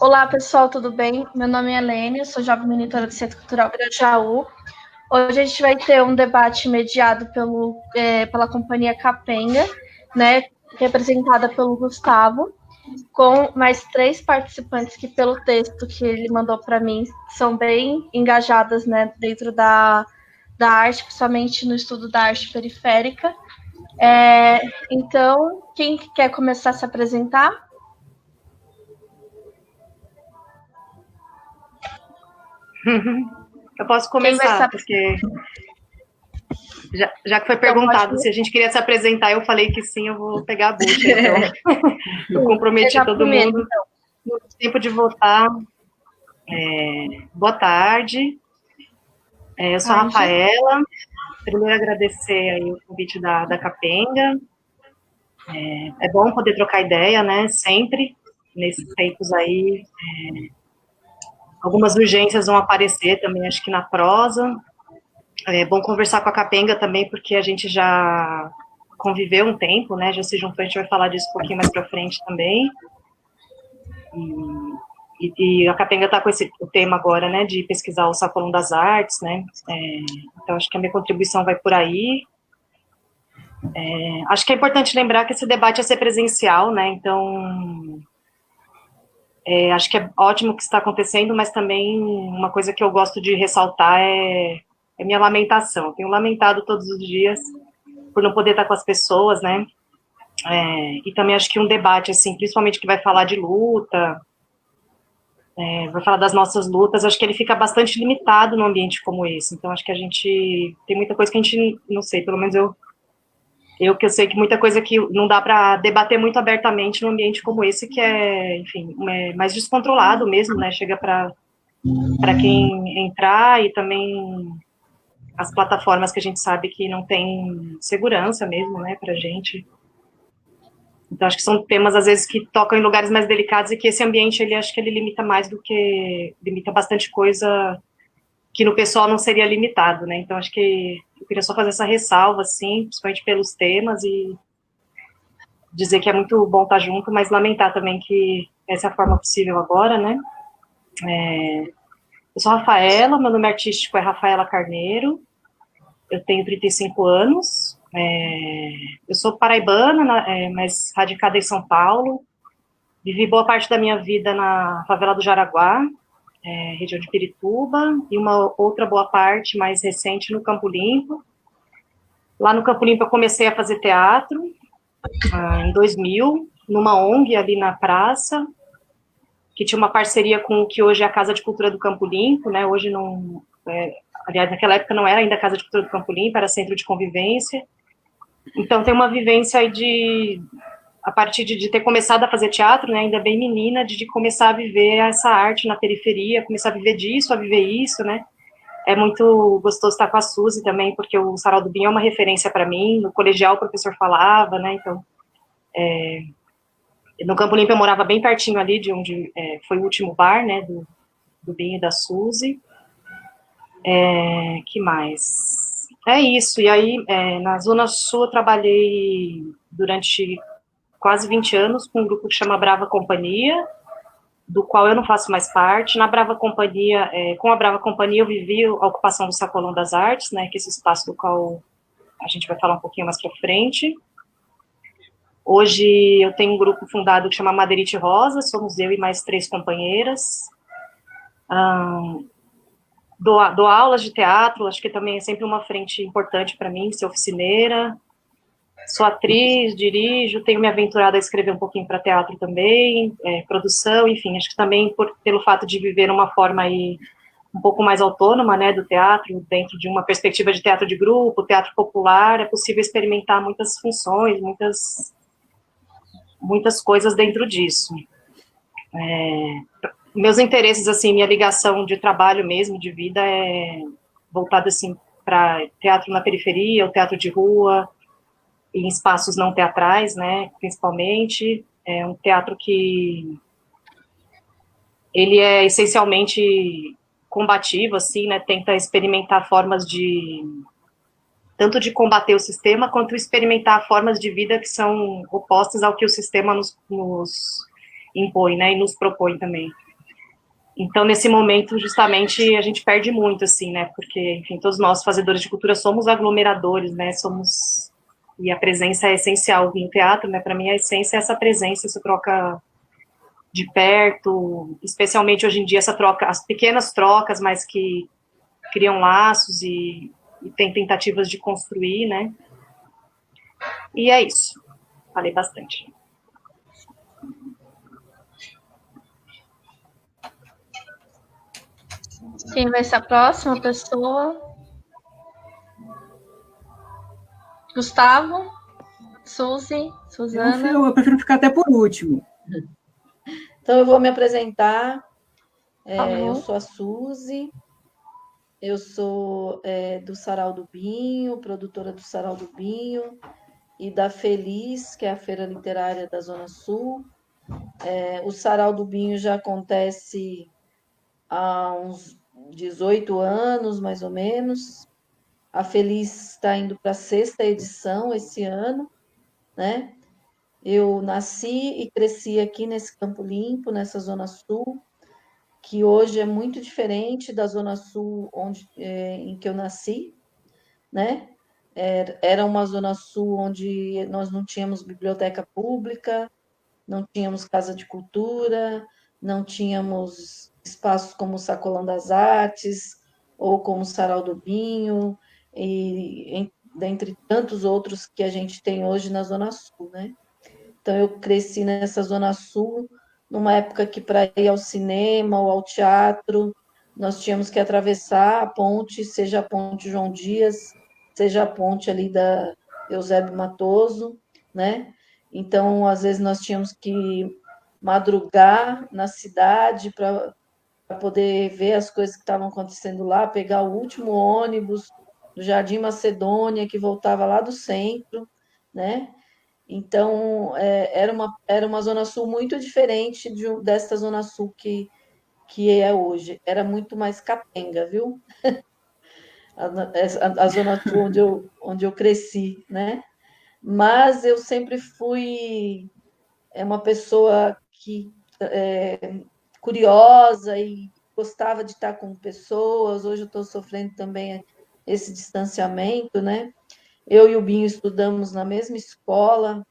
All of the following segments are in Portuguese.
Olá, pessoal, tudo bem? Meu nome é Helene, eu sou jovem monitora do Centro Cultural Grajaú. Hoje a gente vai ter um debate mediado pela companhia Capenga, né, representada pelo Gustavo, com mais 3 participantes que, pelo texto que ele mandou para mim, são bem engajadas, né, dentro da arte, principalmente no estudo da arte periférica. Então, quem quer começar a se apresentar? Eu posso Quem vai se começar, apresentar? porque já que foi Então, perguntado se a gente queria se apresentar, eu falei que sim, eu vou pegar a bucha, então. Eu comprometi todo primeiro, mundo. então. No tempo de votar. Boa tarde. Eu sou a Tarde. Rafaela. Primeiro agradecer aí o convite da Capenga. É bom poder trocar ideia, né? Sempre. Nesses tempos aí, algumas urgências vão aparecer também, acho que na prosa. É bom conversar com a Capenga também, porque a gente já conviveu um tempo, né? Já se juntou, a gente vai falar disso um pouquinho mais para frente também. E a Capenga está com o tema agora, né? De pesquisar o Sacolão das Artes, né? Então, acho que a minha contribuição vai por aí. Acho que é importante lembrar que esse debate ia ser presencial, né? Então, acho que é ótimo o que está acontecendo, mas também uma coisa que eu gosto de ressaltar é minha lamentação. Eu tenho lamentado todos os dias por não poder estar com as pessoas, né? E também acho que um debate, assim, principalmente que vai falar de luta, vai falar das nossas lutas, acho que ele fica bastante limitado num ambiente como esse. Então, acho que a gente tem muita coisa que a gente, não sei, pelo menos eu sei que muita coisa que não dá para debater muito abertamente num ambiente como esse, que é, enfim, mais descontrolado mesmo, né? Chega para quem entrar, e também as plataformas que a gente sabe que não tem segurança mesmo, né, pra gente. Então, acho que são temas, às vezes, que tocam em lugares mais delicados, e que esse ambiente, ele acho que ele limita mais do que... limita bastante coisa que no pessoal não seria limitado, né? Então, acho que eu queria só fazer essa ressalva, assim, principalmente pelos temas, e dizer que é muito bom estar junto, mas lamentar também que essa é a forma possível agora, né? Eu sou a Rafaela, meu nome artístico é Rafaela Carneiro, eu tenho 35 anos, eu sou paraibana, mas radicada em São Paulo. Vivi boa parte da minha vida na favela do Jaraguá, região de Pirituba, e uma outra boa parte mais recente no Campo Limpo. Lá no Campo Limpo eu comecei a fazer teatro, em 2000, numa ONG ali na praça, que tinha uma parceria com o que hoje é a Casa de Cultura do Campo Limpo, né? Hoje não... aliás, naquela época não era ainda a Casa de Cultura do Campo Limpo, era Centro de Convivência. Então tem uma vivência aí a partir de ter começado a fazer teatro, né, ainda bem menina, de começar a viver essa arte na periferia, começar a viver disso, a viver isso, né. É muito gostoso estar com a Suzy também, porque o Sarau do Binho é uma referência para mim. No colegial o professor falava, né, então... no Campo Limpo eu morava bem pertinho ali de onde foi o último bar, né, do Binho e da Suzy. Que mais? É isso, e aí na Zona Sul eu trabalhei durante quase 20 anos com um grupo que chama Brava Companhia, do qual eu não faço mais parte. Na Brava Companhia, com a Brava Companhia eu vivi a ocupação do Sacolão das Artes, né, que é esse espaço do qual a gente vai falar um pouquinho mais para frente. Hoje eu tenho um grupo fundado que chama Madeirite Rosa, somos eu e mais 3 companheiras. Dou aulas de teatro, acho que também é sempre uma frente importante para mim, ser oficineira. Sou atriz, dirijo, tenho me aventurado a escrever um pouquinho para teatro também, produção, enfim, acho que também pelo fato de viver uma forma aí um pouco mais autônoma, né, do teatro, dentro de uma perspectiva de teatro de grupo, teatro popular, é possível experimentar muitas funções, muitas coisas dentro disso. Meus interesses, assim, minha ligação de trabalho mesmo, de vida, é voltada, assim, para teatro na periferia, o teatro de rua, em espaços não teatrais, né, principalmente. É um teatro que ele é essencialmente combativo, assim, né, tenta experimentar formas tanto de combater o sistema, quanto experimentar formas de vida que são opostas ao que o sistema nos impõe, né, e nos propõe também. Então, nesse momento, justamente, a gente perde muito, assim, né? Porque, enfim, todos nós, fazedores de cultura, somos aglomeradores, né? Somos... E a presença é essencial no teatro, né? Para mim, a essência é essa presença, essa troca de perto, especialmente hoje em dia, essa troca, as pequenas trocas, mas que criam laços e tem tentativas de construir, né? E é isso. Falei bastante. Quem vai ser a próxima pessoa? Gustavo? Suzy? Suzana? Eu prefiro ficar até por último. Então, eu vou me apresentar. Tá Eu bom. sou a Suzy, eu sou do Sarau do Binho, produtora do Sarau do Binho, e da Feliz, que é a Feira Literária da Zona Sul. O Sarau do Binho já acontece há uns 18 anos, mais ou menos. A Feliz está indo para a 6ª edição esse ano, né? Eu nasci e cresci aqui nesse Campo Limpo, nessa Zona Sul, que hoje é muito diferente da Zona Sul em que eu nasci, né? Era uma Zona Sul onde nós não tínhamos biblioteca pública, não tínhamos casa de cultura, não tínhamos espaços como o Sacolão das Artes ou como o Sarau do Binho, dentre tantos outros que a gente tem hoje na Zona Sul, né? Então, eu cresci nessa Zona Sul, numa época que para ir ao cinema ou ao teatro, nós tínhamos que atravessar a ponte, seja a ponte João Dias, seja a ponte ali da Eusébio Matoso, né? Então, às vezes, nós tínhamos que madrugar na cidade para poder ver as coisas que estavam acontecendo lá, pegar o último ônibus do Jardim Macedônia, que voltava lá do centro, né? Então, era uma Zona Sul muito diferente desta Zona Sul que é hoje. Era muito mais capenga, viu? A Zona Sul onde eu cresci, né? Mas eu sempre fui uma pessoa curiosa e gostava de estar com pessoas. Hoje eu estou sofrendo também esse distanciamento, né? Eu e o Binho estudamos na mesma escola.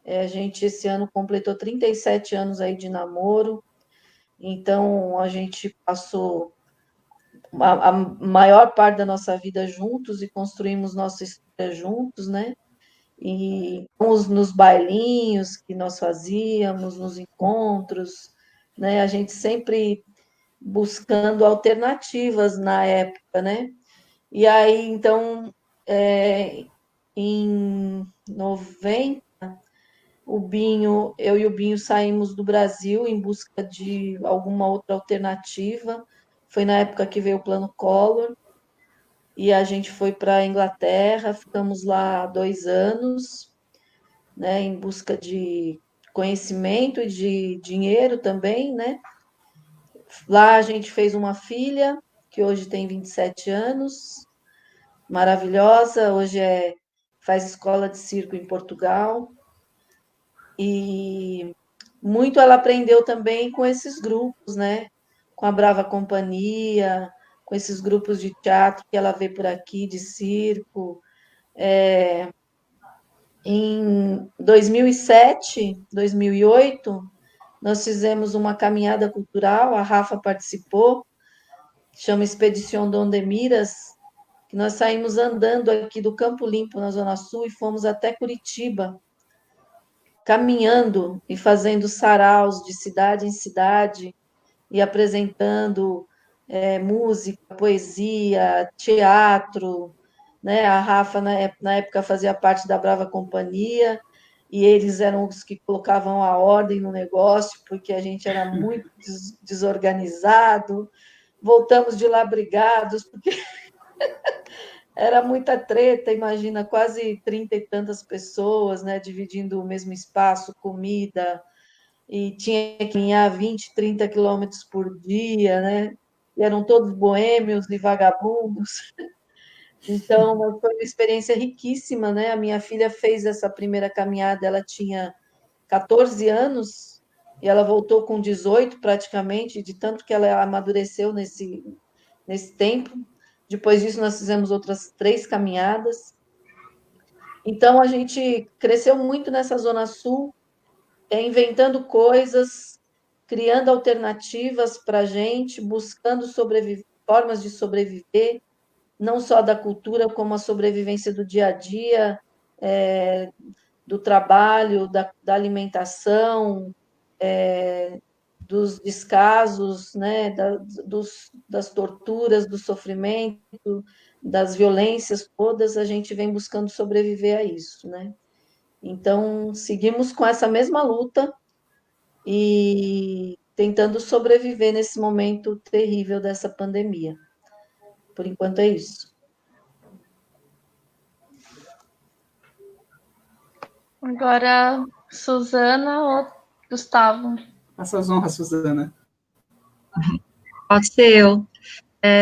A gente, esse ano, completou 37 anos aí de namoro, então a gente passou a maior parte da nossa vida juntos e construímos nossa história juntos, né? E nos bailinhos que nós fazíamos, nos encontros, né? A gente sempre buscando alternativas na época, né? E aí, então, em 90, eu e o Binho saímos do Brasil em busca de alguma outra alternativa. Foi na época que veio o Plano Collor e a gente foi para a Inglaterra, ficamos lá 2 anos, né, em busca de conhecimento e de dinheiro também, né? Lá a gente fez uma filha que hoje tem 27 anos, maravilhosa, hoje faz escola de circo em Portugal. E muito ela aprendeu também com esses grupos, né? Com a Brava Companhia, com esses grupos de teatro que ela vê por aqui, de circo. Em 2007, 2008, nós fizemos uma caminhada cultural, a Rafa participou, chama Expedição Donde Miras, que nós saímos andando aqui do Campo Limpo, na Zona Sul, e fomos até Curitiba, caminhando e fazendo saraus de cidade em cidade e apresentando música, poesia, teatro, né? A Rafa, na época, fazia parte da Brava Companhia e eles eram os que colocavam a ordem no negócio, porque a gente era muito desorganizado. Voltamos de lá brigados, porque era muita treta, imagina, quase 30 e tantas pessoas, né, dividindo o mesmo espaço, comida, e tinha que caminhar 20, 30 quilômetros por dia, né? E eram todos boêmios e vagabundos. Então, foi uma experiência riquíssima, né? A minha filha fez essa primeira caminhada, ela tinha 14 anos, e ela voltou com 18 praticamente, de tanto que ela amadureceu nesse tempo. Depois disso, nós fizemos outras 3 caminhadas. Então, a gente cresceu muito nessa Zona Sul, inventando coisas, criando alternativas para a gente, buscando formas de sobreviver, não só da cultura, como a sobrevivência do dia a dia, do trabalho, da alimentação, dos descasos, né, das torturas, do sofrimento, das violências todas, a gente vem buscando sobreviver a isso, né? Então, seguimos com essa mesma luta e tentando sobreviver nesse momento terrível dessa pandemia. Por enquanto é isso. Agora, Suzana ou Gustavo? Faça as honras, Suzana. Pode ser eu.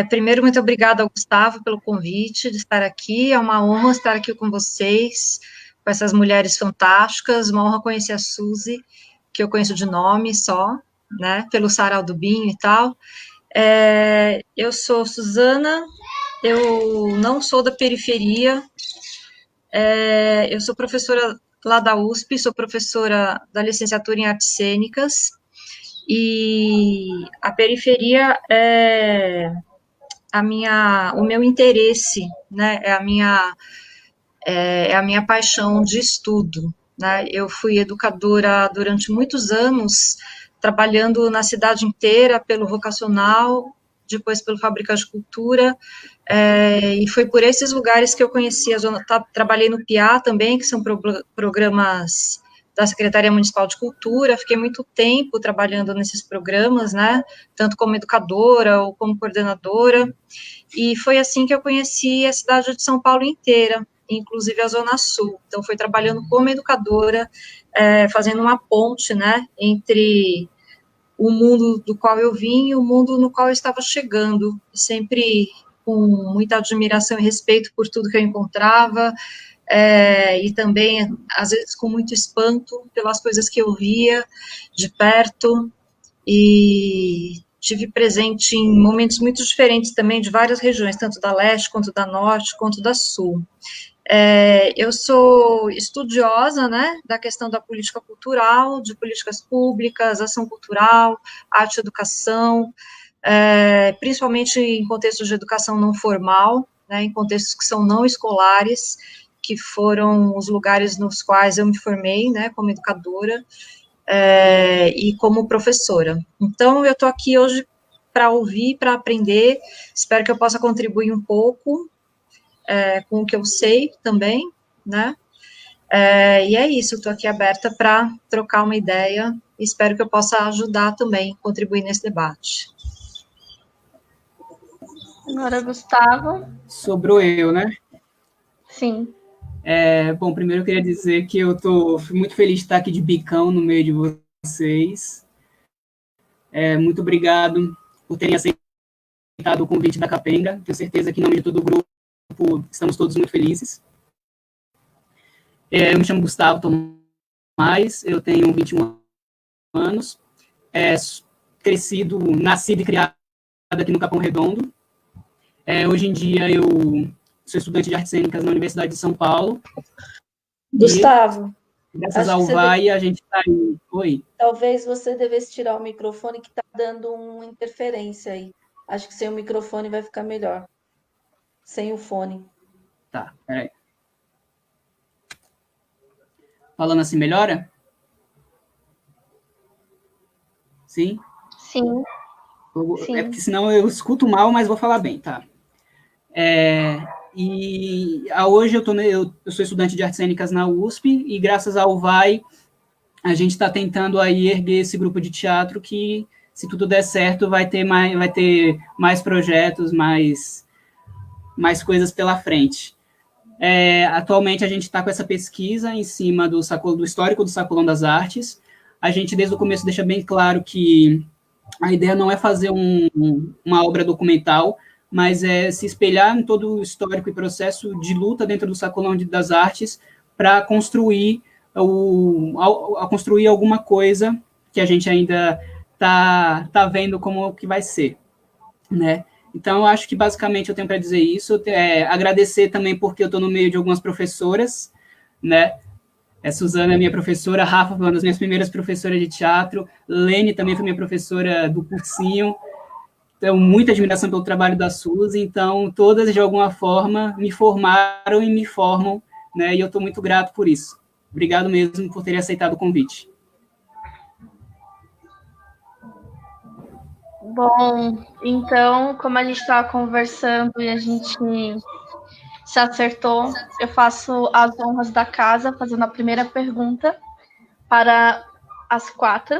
Primeiro, muito obrigada ao Gustavo pelo convite de estar aqui. É uma honra estar aqui com vocês, com essas mulheres fantásticas. Uma honra conhecer a Suzy, que eu conheço de nome só, né, pelo Sarau do Binho e tal. Eu sou Suzana, eu não sou da periferia, eu sou professora lá da USP, sou professora da licenciatura em artes cênicas, e a periferia é o meu interesse, né, é a minha paixão de estudo, né. Eu fui educadora durante muitos anos, trabalhando na cidade inteira pelo vocacional, depois pelo Fábrica de Cultura, e foi por esses lugares que eu conheci a zona. Trabalhei no PIA também, que são programas da Secretaria Municipal de Cultura. Fiquei muito tempo trabalhando nesses programas, né, tanto como educadora ou como coordenadora, e foi assim que eu conheci a cidade de São Paulo inteira, inclusive a Zona Sul. Então, foi trabalhando como educadora, fazendo uma ponte, né, entre o mundo do qual eu vim e o mundo no qual eu estava chegando, sempre com muita admiração e respeito por tudo que eu encontrava, e também, às vezes, com muito espanto pelas coisas que eu via de perto, e tive presente em momentos muito diferentes também, de várias regiões, tanto da leste, quanto da norte, quanto da sul. Eu sou estudiosa, né, da questão da política cultural, de políticas públicas, ação cultural, arte e educação, principalmente em contextos de educação não formal, né, em contextos que são não escolares, que foram os lugares nos quais eu me formei, né, como educadora, e como professora. Então, eu estou aqui hoje para ouvir, para aprender, espero que eu possa contribuir um pouco com o que eu sei também, né, e é isso, estou aqui aberta para trocar uma ideia, e espero que eu possa ajudar também, contribuir nesse debate. Agora, Gustavo. Sobrou eu, né? Sim. Bom, primeiro eu queria dizer que eu estou muito feliz de estar aqui de bicão no meio de vocês. Muito obrigado por terem aceitado o convite da Capenga. Tenho certeza que, em nome de todo o grupo, estamos todos muito felizes. Eu me chamo Gustavo Tomás, eu tenho 21 anos, nascido e criado aqui no Capão Redondo. Hoje em dia eu sou estudante de artes cênicas na Universidade de São Paulo. Gustavo, Graças ao VAI, a gente está aí. Oi. Talvez você devesse tirar o microfone, que está dando uma interferência aí. Acho que sem o microfone vai ficar melhor. Sem o fone. Tá, peraí. Falando assim, melhora? Sim? Sim. É porque senão eu escuto mal, mas vou falar bem, tá? Hoje eu sou estudante de artes cênicas na USP, e graças ao VAI, a gente está tentando aí erguer esse grupo de teatro que, se tudo der certo, vai ter mais projetos, mais coisas pela frente. Atualmente, a gente está com essa pesquisa em cima do histórico do Sacolão das Artes. A gente, desde o começo, deixa bem claro que a ideia não é fazer uma obra documental, mas é se espelhar em todo o histórico e processo de luta dentro do Sacolão das Artes para construir alguma coisa que a gente ainda tá vendo como que vai ser, né? Então, eu acho que basicamente eu tenho para dizer isso. Agradecer também porque eu estou no meio de algumas professoras, né? Suzana é minha professora, Rafa foi uma das minhas primeiras professoras de teatro, Lene também foi minha professora do cursinho. Tenho muita admiração pelo trabalho da Suzy, então todas, de alguma forma, me formaram e me formam, né? E eu estou muito grato por isso. Obrigado mesmo por terem aceitado o convite. Bom, então, como a gente estava conversando e a gente se acertou, eu faço as honras da casa, fazendo a primeira pergunta para as 4.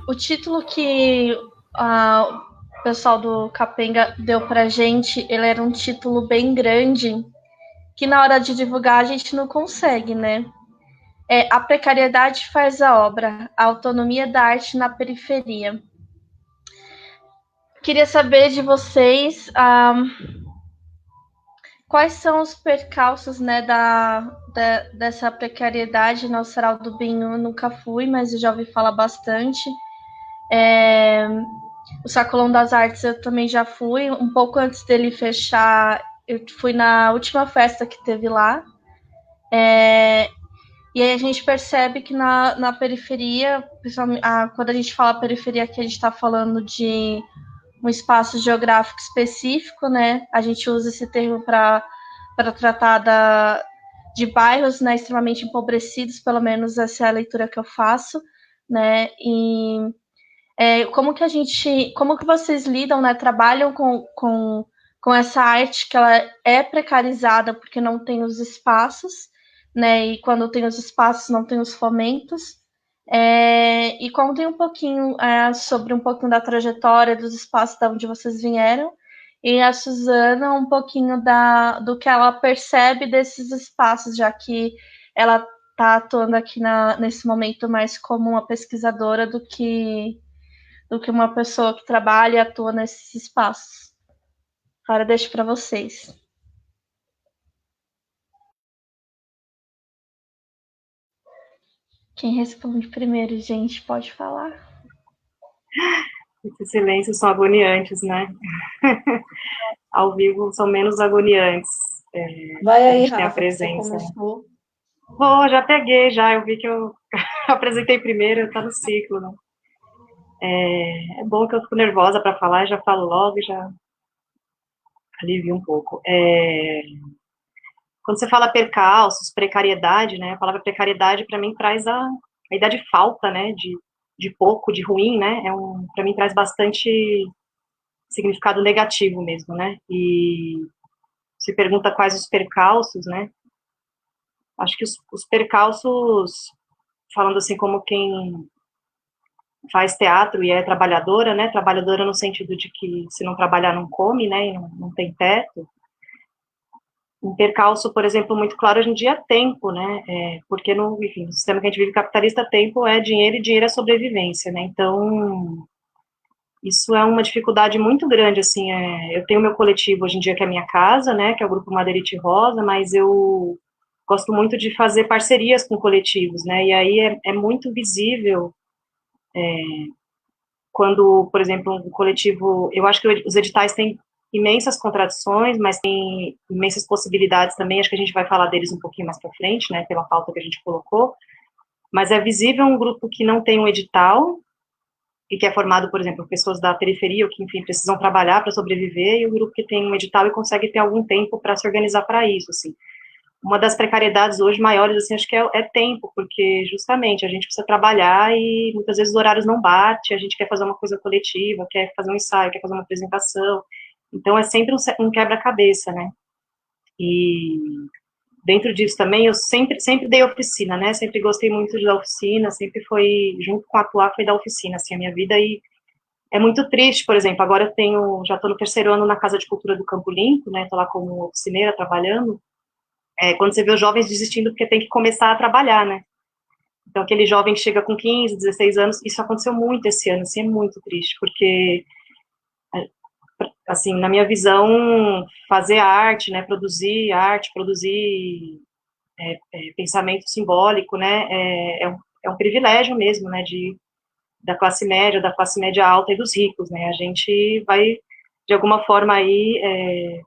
O título que o pessoal do Capenga deu para a gente, ele era um título bem grande, que na hora de divulgar a gente não consegue, né? A precariedade faz a obra, a autonomia da arte na periferia. Queria saber de vocês quais são os percalços, né, dessa precariedade no Sarau do Binho. Eu nunca fui, mas eu já ouvi falar bastante. O Sacolão das Artes eu também já fui, um pouco antes dele fechar, eu fui na última festa que teve lá. E aí a gente percebe que na periferia, principalmente, quando a gente fala periferia, aqui a gente está falando de um espaço geográfico específico, né? A gente usa esse termo para tratar de bairros, né, extremamente empobrecidos, pelo menos essa é a leitura que eu faço, né? E como que vocês lidam, né? Trabalham com essa arte que ela é precarizada porque não tem os espaços, né? E quando tem os espaços, não tem os fomentos. E contem um pouquinho sobre um pouquinho da trajetória dos espaços de onde vocês vieram, e a Suzana um pouquinho do que ela percebe desses espaços, já que ela está atuando aqui nesse momento mais como uma pesquisadora do que uma pessoa que trabalha e atua nesses espaços. Agora deixo para vocês. Quem responde primeiro, gente, pode falar. Esses silêncios são agoniantes, né? Ao vivo são menos agoniantes. Vai aí, Rafa, tem a presença. Você começou. Já peguei, já. Eu vi que eu apresentei primeiro, tá no ciclo, né? É bom que eu fico nervosa para falar, já falo logo e já alivio um pouco. Quando você fala percalços, precariedade, né? A palavra precariedade para mim traz a ideia de falta, né? De pouco, de ruim, né? Para mim traz bastante significado negativo mesmo, né? E se pergunta quais os percalços, né? Acho que os percalços, falando assim como quem faz teatro e é trabalhadora, né? Trabalhadora no sentido de que se não trabalhar não come, né? E não tem teto. Um percalço, por exemplo, muito claro hoje em dia é tempo, né? Porque no sistema que a gente vive capitalista, tempo é dinheiro e dinheiro é sobrevivência, né? Então, isso é uma dificuldade muito grande, assim. Eu tenho meu coletivo hoje em dia que é a minha casa, né? Que é o Grupo Madeirite Rosa, mas eu gosto muito de fazer parcerias com coletivos, né? E aí é muito visível quando, por exemplo, um coletivo... Eu acho que os editais têm imensas contradições, mas tem imensas possibilidades também, acho que a gente vai falar deles um pouquinho mais para frente, né, pela pauta que a gente colocou, mas é visível um grupo que não tem um edital, e que é formado, por exemplo, por pessoas da periferia, ou que, enfim, precisam trabalhar para sobreviver, e o grupo que tem um edital e consegue ter algum tempo para se organizar para isso, assim. Uma das precariedades hoje maiores, assim, acho que é tempo, porque justamente a gente precisa trabalhar e muitas vezes os horários não batem, a gente quer fazer uma coisa coletiva, quer fazer um ensaio, quer fazer uma apresentação, então é sempre um quebra-cabeça, né? E dentro disso também eu sempre dei oficina, né? Sempre gostei muito de dar oficina, sempre foi, junto com atuar, foi dar oficina, assim, a minha vida. E é muito triste, por exemplo, agora eu já estou no 3º ano na Casa de Cultura do Campo Limpo, né? Estou lá como oficineira trabalhando. Quando você vê os jovens desistindo porque tem que começar a trabalhar, né? Então aquele jovem que chega com 15, 16 anos, isso aconteceu muito esse ano, assim, é muito triste, porque assim, na minha visão, fazer arte, né, produzir pensamento simbólico, né, é um privilégio mesmo, né, da classe média alta e dos ricos, né, a gente vai, de alguma forma, aí,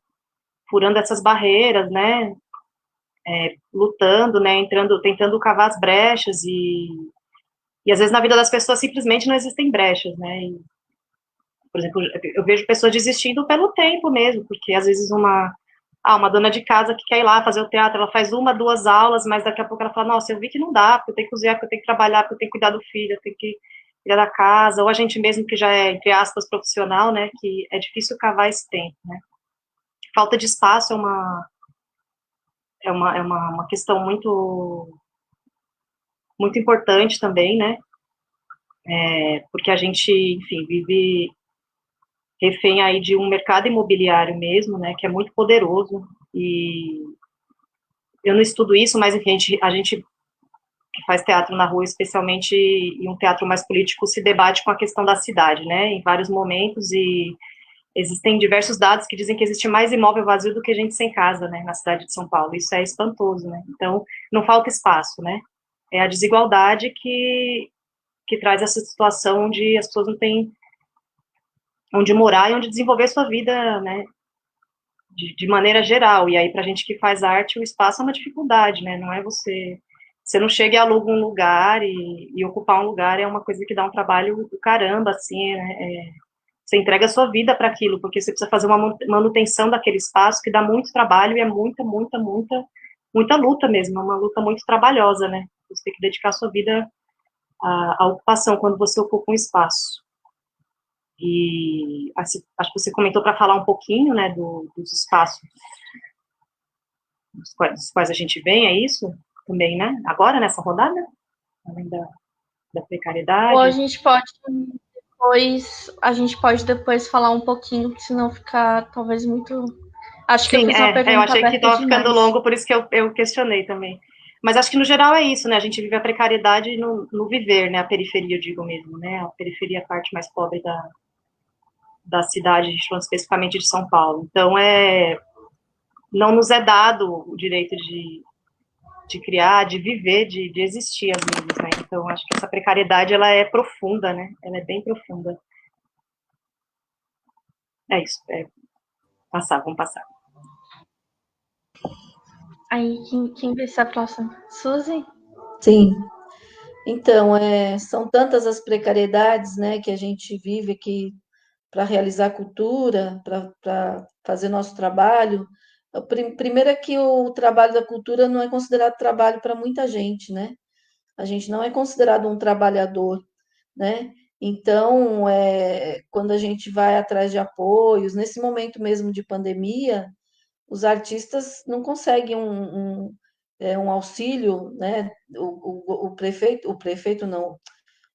furando essas barreiras, né, lutando, né, tentando cavar as brechas, e às vezes na vida das pessoas simplesmente não existem brechas, né, e, por exemplo, eu vejo pessoas desistindo pelo tempo mesmo, porque às vezes uma dona de casa que quer ir lá fazer o teatro, ela faz 1, 2 aulas, mas daqui a pouco ela fala, nossa, eu vi que não dá, porque eu tenho que cozinhar, porque eu tenho que trabalhar, porque eu tenho que cuidar do filho, eu tenho que cuidar da casa, ou a gente mesmo que já é, entre aspas, profissional, né, que é difícil cavar esse tempo, né. Falta de espaço é uma questão muito importante também, né, porque a gente, enfim, vive refém aí de um mercado imobiliário mesmo, né, que é muito poderoso, e eu não estudo isso, mas enfim, a gente que faz teatro na rua, especialmente em um teatro mais político, se debate com a questão da cidade, né, em vários momentos, e existem diversos dados que dizem que existe mais imóvel vazio do que gente sem casa, né, na cidade de São Paulo, isso é espantoso, né, então não falta espaço, né, é a desigualdade que traz essa situação onde as pessoas não têm onde morar e onde desenvolver sua vida, né, de maneira geral, e aí pra gente que faz arte, o espaço é uma dificuldade, né, não é você não chega e aluga um lugar e ocupar um lugar é uma coisa que dá um trabalho do caramba, assim, você entrega a sua vida para aquilo, porque você precisa fazer uma manutenção daquele espaço que dá muito trabalho e é muita luta mesmo, é uma luta muito trabalhosa, né, você tem que dedicar a sua vida à ocupação quando você ocupa um espaço. E acho que você comentou para falar um pouquinho, né, dos espaços dos quais a gente vem, é isso? Também, né? Agora, nessa rodada? Além da precariedade. Ou a gente pode depois falar um pouquinho, senão ficar talvez muito. Acho que eu Sim, fiz uma eu pergunta achei que aberta estava ficando demais. longo, por isso que eu questionei também. Mas acho que no geral é isso, né? A gente vive a precariedade no viver, né? A periferia, eu digo mesmo, né? A periferia é a parte mais pobre da cidade, a gente falando especificamente de São Paulo. Então, não nos é dado o direito de criar, de viver, de existir às vezes, né? Então, acho que essa precariedade, ela é profunda, né? Ela é bem profunda. É isso, vamos passar. Aí, quem vai ser a próxima? Suzy? Sim. Então, são tantas as precariedades, né, que a gente vive aqui para realizar cultura, para fazer nosso trabalho. Primeiro é que o trabalho da cultura não é considerado trabalho para muita gente, né? A gente não é considerado um trabalhador, né? Então, quando a gente vai atrás de apoios, nesse momento mesmo de pandemia, os artistas não conseguem um auxílio, né? O prefeito não,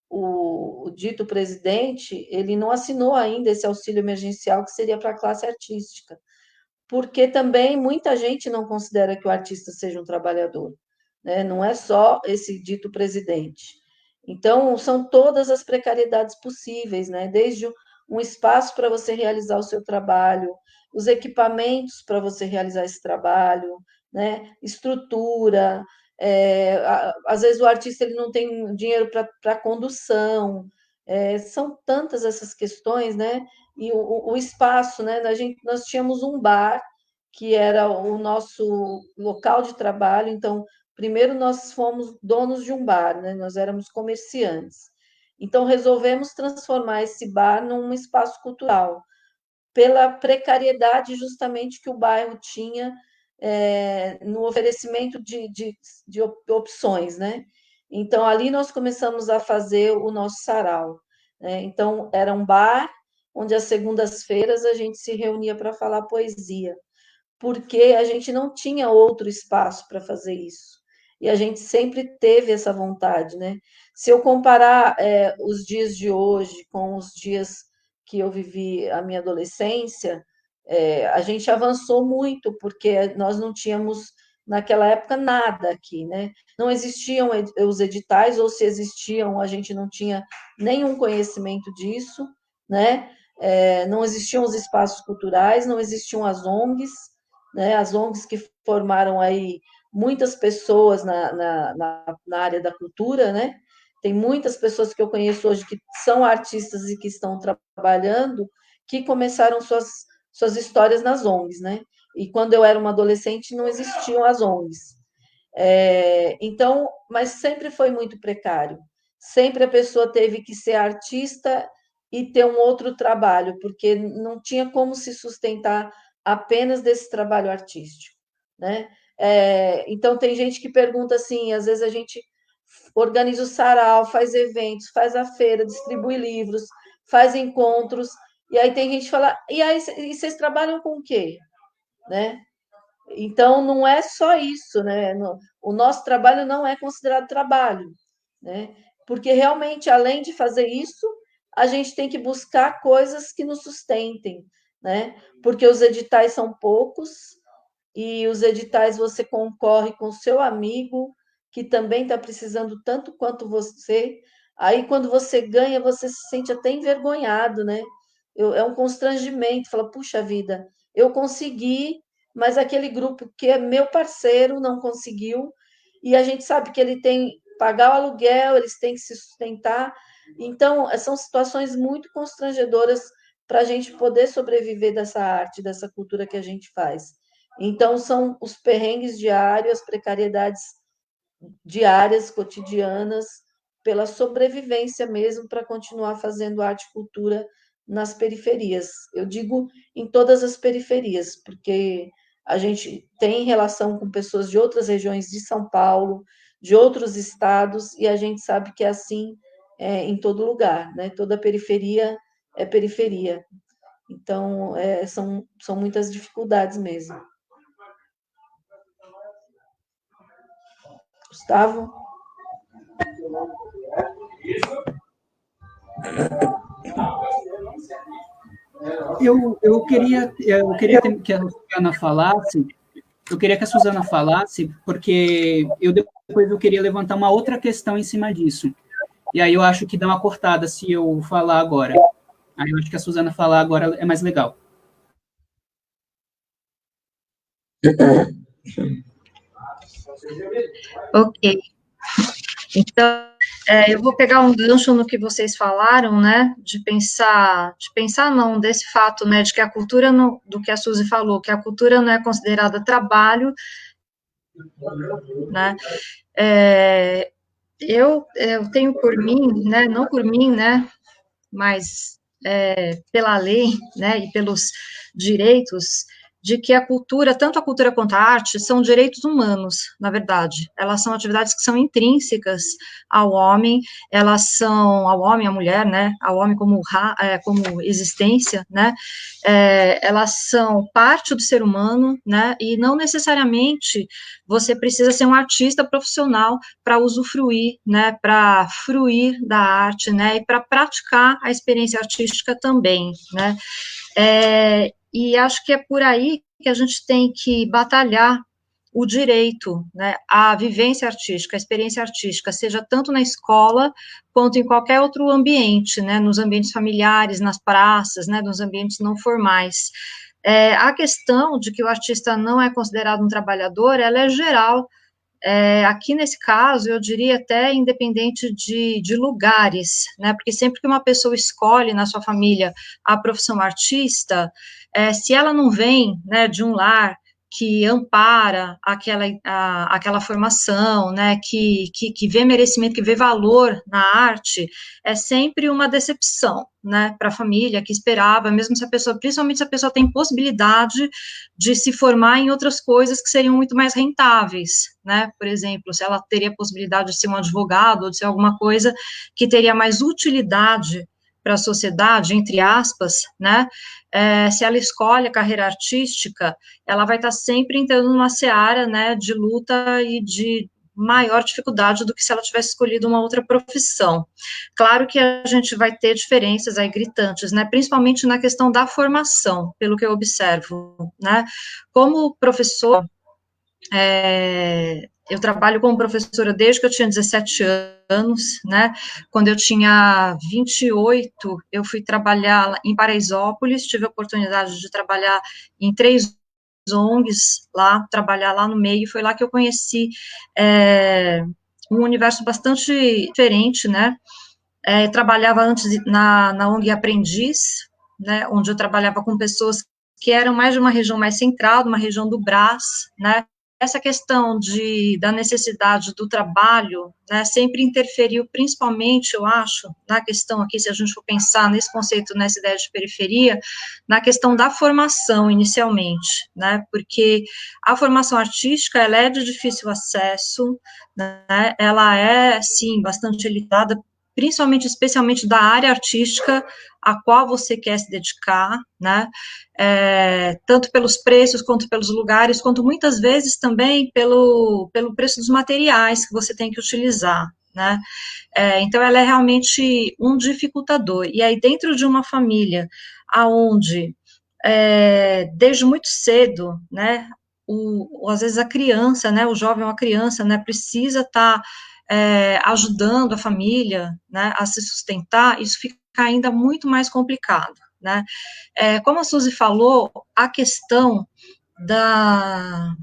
o dito presidente, ele não assinou ainda esse auxílio emergencial que seria para a classe artística, porque também muita gente não considera que o artista seja um trabalhador, né? Não é só esse dito presidente. Então, são todas as precariedades possíveis, né? Desde um espaço para você realizar o seu trabalho, os equipamentos para você realizar esse trabalho, né? Estrutura, às vezes o artista ele não tem dinheiro para condução, são tantas essas questões, né? E o espaço, né? Nós tínhamos um bar que era o nosso local de trabalho, então primeiro nós fomos donos de um bar, né? Nós éramos comerciantes. Então resolvemos transformar esse bar num espaço cultural, pela precariedade justamente que o bairro tinha no oferecimento de opções, né? Então ali nós começamos a fazer o nosso sarau, né? Então era um bar onde às segundas-feiras a gente se reunia para falar poesia, porque a gente não tinha outro espaço para fazer isso. E a gente sempre teve essa vontade, né? Se eu comparar os dias de hoje com os dias que eu vivi a minha adolescência, a gente avançou muito, porque nós não tínhamos, naquela época, nada aqui, né? Não existiam os editais, ou se existiam, a gente não tinha nenhum conhecimento disso, né? Não existiam os espaços culturais, não existiam as ONGs, né? As ONGs que formaram aí muitas pessoas na área da cultura, né? Tem muitas pessoas que eu conheço hoje que são artistas e que estão trabalhando, que começaram suas histórias nas ONGs, né? E quando eu era uma adolescente, não existiam as ONGs. Então, mas sempre foi muito precário. Sempre a pessoa teve que ser artista e ter um outro trabalho, porque não tinha como se sustentar apenas desse trabalho artístico, né? Então, tem gente que pergunta assim, às vezes a gente organiza o sarau, faz eventos, faz a feira, distribui livros, faz encontros, e aí tem gente que fala, e aí vocês trabalham com o quê? Né? Então, não é só isso, né? O nosso trabalho não é considerado trabalho, né? Porque realmente, além de fazer isso, a gente tem que buscar coisas que nos sustentem, né? Porque os editais são poucos e os editais você concorre com seu amigo que também está precisando tanto quanto você. Aí, quando você ganha, você se sente até envergonhado, né? É um constrangimento, fala, puxa vida, eu consegui, mas aquele grupo que é meu parceiro não conseguiu, e a gente sabe que ele tem que pagar o aluguel, eles têm que se sustentar. Então, são situações muito constrangedoras para a gente poder sobreviver dessa arte, dessa cultura que a gente faz. Então, são os perrengues diários, as precariedades diárias, cotidianas, pela sobrevivência mesmo, para continuar fazendo arte e cultura nas periferias. Eu digo em todas as periferias, porque a gente tem relação com pessoas de outras regiões de São Paulo, de outros estados, e a gente sabe que é assim em todo lugar, né? Toda periferia é periferia. Então, são muitas dificuldades mesmo. Gustavo? Eu queria que a Suzana falasse, porque depois eu queria levantar uma outra questão em cima disso. E aí eu acho que dá uma cortada se eu falar agora. Aí eu acho que a Suzana falar agora é mais legal. Ok. Então, eu vou pegar um gancho no que vocês falaram, né, de pensar não, desse fato, né, de que a cultura, não, do que a Suzy falou, que a cultura não é considerada trabalho, né, eu tenho por mim, né, não por mim, né, mas pela lei, né, e pelos direitos, de que a cultura, tanto a cultura quanto a arte, são direitos humanos, na verdade. Elas são atividades que são intrínsecas ao homem, elas são ao homem, à mulher, né, ao homem como existência, né, elas são parte do ser humano, né, e não necessariamente você precisa ser um artista profissional para usufruir, né, para fruir da arte, né, e para praticar a experiência artística também, né. E acho que é por aí que a gente tem que batalhar o direito, né, à vivência artística, à experiência artística, seja tanto na escola quanto em qualquer outro ambiente, né, nos ambientes familiares, nas praças, né, nos ambientes não formais. A questão de que o artista não é considerado um trabalhador, ela é geral. Aqui nesse caso, eu diria até independente de lugares, né, porque sempre que uma pessoa escolhe na sua família a profissão artista, se ela não vem, né, de um lar que ampara aquela formação, né, que vê merecimento, que vê valor na arte, é sempre uma decepção, né, para a família que esperava, mesmo se a pessoa, principalmente se a pessoa tem possibilidade de se formar em outras coisas que seriam muito mais rentáveis, né, por exemplo, se ela teria a possibilidade de ser um advogado, ou de ser alguma coisa que teria mais utilidade para a sociedade, entre aspas, né, se ela escolhe a carreira artística, ela vai estar sempre entrando numa seara, né, de luta e de maior dificuldade do que se ela tivesse escolhido uma outra profissão. Claro que a gente vai ter diferenças aí gritantes, né, principalmente na questão da formação, pelo que eu observo, né, como professor, eu trabalho como professora desde que eu tinha 17 anos, né, quando eu tinha 28, eu fui trabalhar em Paraisópolis, tive a oportunidade de trabalhar em 3 ONGs lá, trabalhar lá no meio, foi lá que eu conheci um universo bastante diferente, né? Trabalhava antes na ONG Aprendiz, né, onde eu trabalhava com pessoas que eram mais de uma região mais central, uma região do Brás, né? Essa questão da necessidade do trabalho, né, sempre interferiu, principalmente, eu acho, na questão aqui, se a gente for pensar nesse conceito, nessa ideia de periferia, na questão da formação, inicialmente, né, porque a formação artística, ela é de difícil acesso, né, ela é, sim, bastante elitada, principalmente, especialmente da área artística a qual você quer se dedicar, né, tanto pelos preços, quanto pelos lugares, quanto muitas vezes também pelo preço dos materiais que você tem que utilizar, né, então ela é realmente um dificultador, e aí dentro de uma família aonde, desde muito cedo, né, às vezes a criança, né, o jovem ou a criança, né, precisa estar ajudando a família, né, a se sustentar, isso fica ainda muito mais complicado, né. Como a Suzy falou, a questão da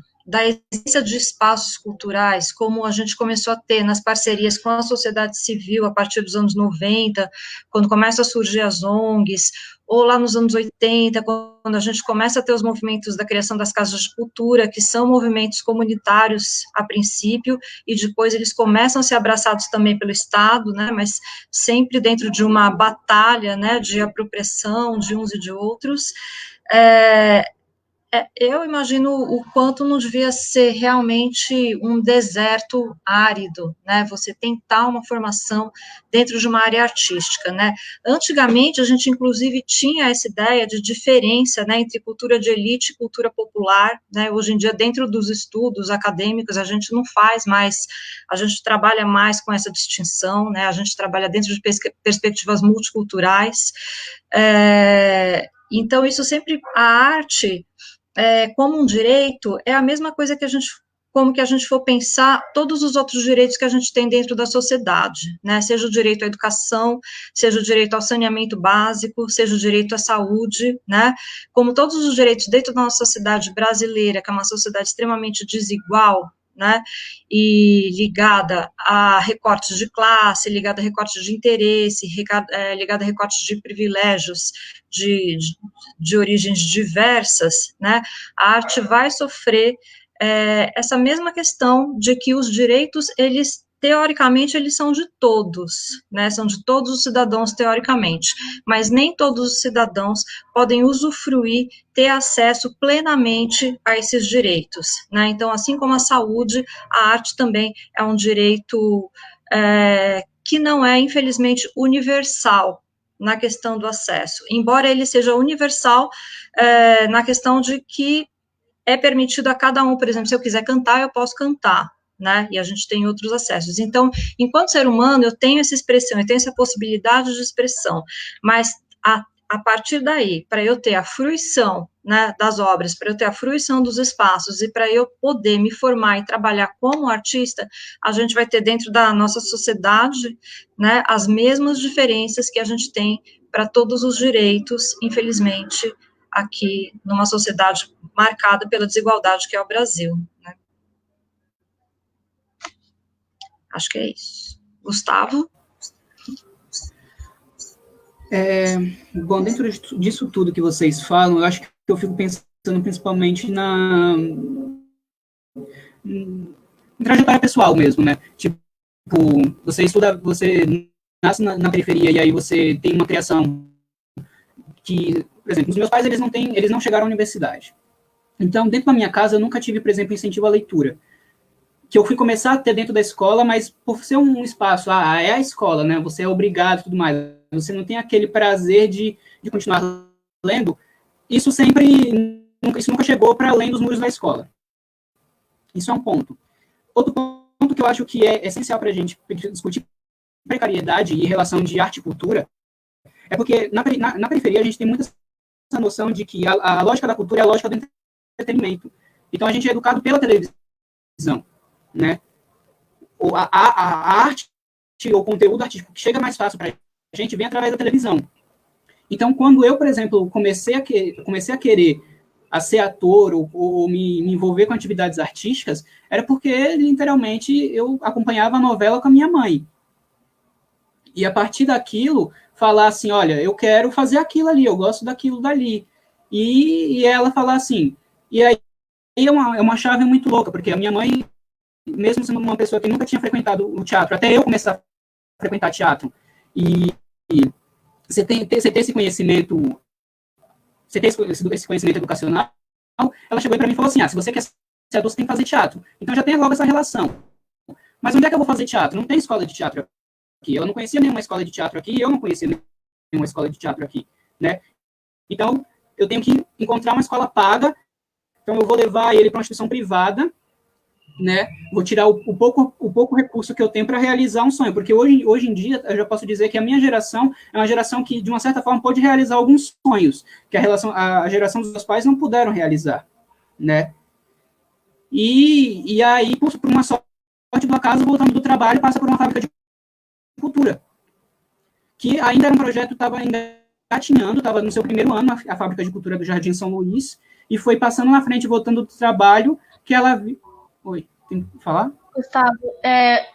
existência de espaços culturais, como a gente começou a ter nas parcerias com a sociedade civil a partir dos anos 90, quando começam a surgir as ONGs, ou lá nos anos 80, quando a gente começa a ter os movimentos da criação das casas de cultura, que são movimentos comunitários a princípio, e depois eles começam a ser abraçados também pelo Estado, né, mas sempre dentro de uma batalha, né, de apropriação de uns e de outros. Eu imagino o quanto não devia ser realmente um deserto árido, né, você tentar uma formação dentro de uma área artística, né. Antigamente, a gente, inclusive, tinha essa ideia de diferença, né, entre cultura de elite e cultura popular, né, hoje em dia, dentro dos estudos acadêmicos, a gente não faz mais, a gente trabalha mais com essa distinção, né, a gente trabalha dentro de perspectivas multiculturais, então, isso sempre, a arte, como um direito, é a mesma coisa que como que a gente for pensar todos os outros direitos que a gente tem dentro da sociedade, né, seja o direito à educação, seja o direito ao saneamento básico, seja o direito à saúde, né, como todos os direitos dentro da nossa sociedade brasileira, que é uma sociedade extremamente desigual, né, e ligada a recortes de classe, ligada a recortes de interesse, ligada a recortes de privilégios, de origens diversas, né, a arte vai sofrer essa mesma questão de que os direitos, eles, teoricamente, eles são de todos, né, são de todos os cidadãos, teoricamente, mas nem todos os cidadãos podem usufruir, ter acesso plenamente a esses direitos, né, então, assim como a saúde, a arte também é um direito que não é, infelizmente, universal, na questão do acesso, embora ele seja universal na questão de que é permitido a cada um, por exemplo, se eu quiser cantar, eu posso cantar, né, e a gente tem outros acessos. Então, enquanto ser humano, eu tenho essa expressão, eu tenho essa possibilidade de expressão, mas a partir daí, para eu ter a fruição, né, das obras, para eu ter a fruição dos espaços e para eu poder me formar e trabalhar como artista, a gente vai ter dentro da nossa sociedade, né, as mesmas diferenças que a gente tem para todos os direitos, infelizmente, aqui numa sociedade marcada pela desigualdade que é o Brasil, né? Acho que é isso. Gustavo? Bom, dentro disso tudo que vocês falam, eu acho que eu fico pensando principalmente na trajetória pessoal mesmo, né? Tipo, você estuda, você nasce na periferia e aí você tem uma criação que, por exemplo, os meus pais, eles não chegaram à universidade. Então, dentro da minha casa, eu nunca tive, por exemplo, incentivo à leitura. Que eu fui começar a ter dentro da escola, mas por ser um espaço, é a escola, né? Você é obrigado e tudo mais. Você não tem aquele prazer de continuar lendo. Isso nunca chegou para além dos muros da escola. Isso é um ponto. Outro ponto que eu acho que é essencial para a gente discutir precariedade e relação de arte e cultura é porque na periferia a gente tem muita essa noção de que a lógica da cultura é a lógica do entretenimento. Então a gente é educado pela televisão, né? A arte ou o conteúdo artístico que chega mais fácil para a gente vem através da televisão. Então, quando eu, por exemplo, comecei a querer a ser ator ou me envolver com atividades artísticas, era porque, literalmente, eu acompanhava a novela com a minha mãe. E a partir daquilo, falar assim, olha, eu quero fazer aquilo ali, eu gosto daquilo dali. E ela falar assim, e aí é uma chave muito louca, porque a minha mãe, mesmo sendo uma pessoa que nunca tinha frequentado o teatro, até eu começar a frequentar teatro, e você ter esse conhecimento, você ter esse conhecimento educacional, ela chegou para mim e falou assim, se você quer ser adulto, você tem que fazer teatro. Então já tem logo essa relação. Mas onde é que eu vou fazer teatro? Não tem escola de teatro aqui. Eu não conhecia nenhuma escola de teatro aqui, eu não conhecia nenhuma escola de teatro aqui, né? Então, eu tenho que encontrar uma escola paga, então eu vou levar ele para uma instituição privada, né? Vou tirar o pouco recurso que eu tenho para realizar um sonho, porque hoje em dia eu já posso dizer que a minha geração é uma geração que, de uma certa forma, pode realizar alguns sonhos que a geração dos meus pais não puderam realizar, né? E aí, por uma sorte do acaso, voltando do trabalho, passa por uma fábrica de cultura, que ainda era um projeto, estava ainda gatinhando, estava no seu primeiro ano, a fábrica de cultura do Jardim São Luís, e foi passando na frente, voltando do trabalho, que ela... Oi, tem que falar? Gustavo,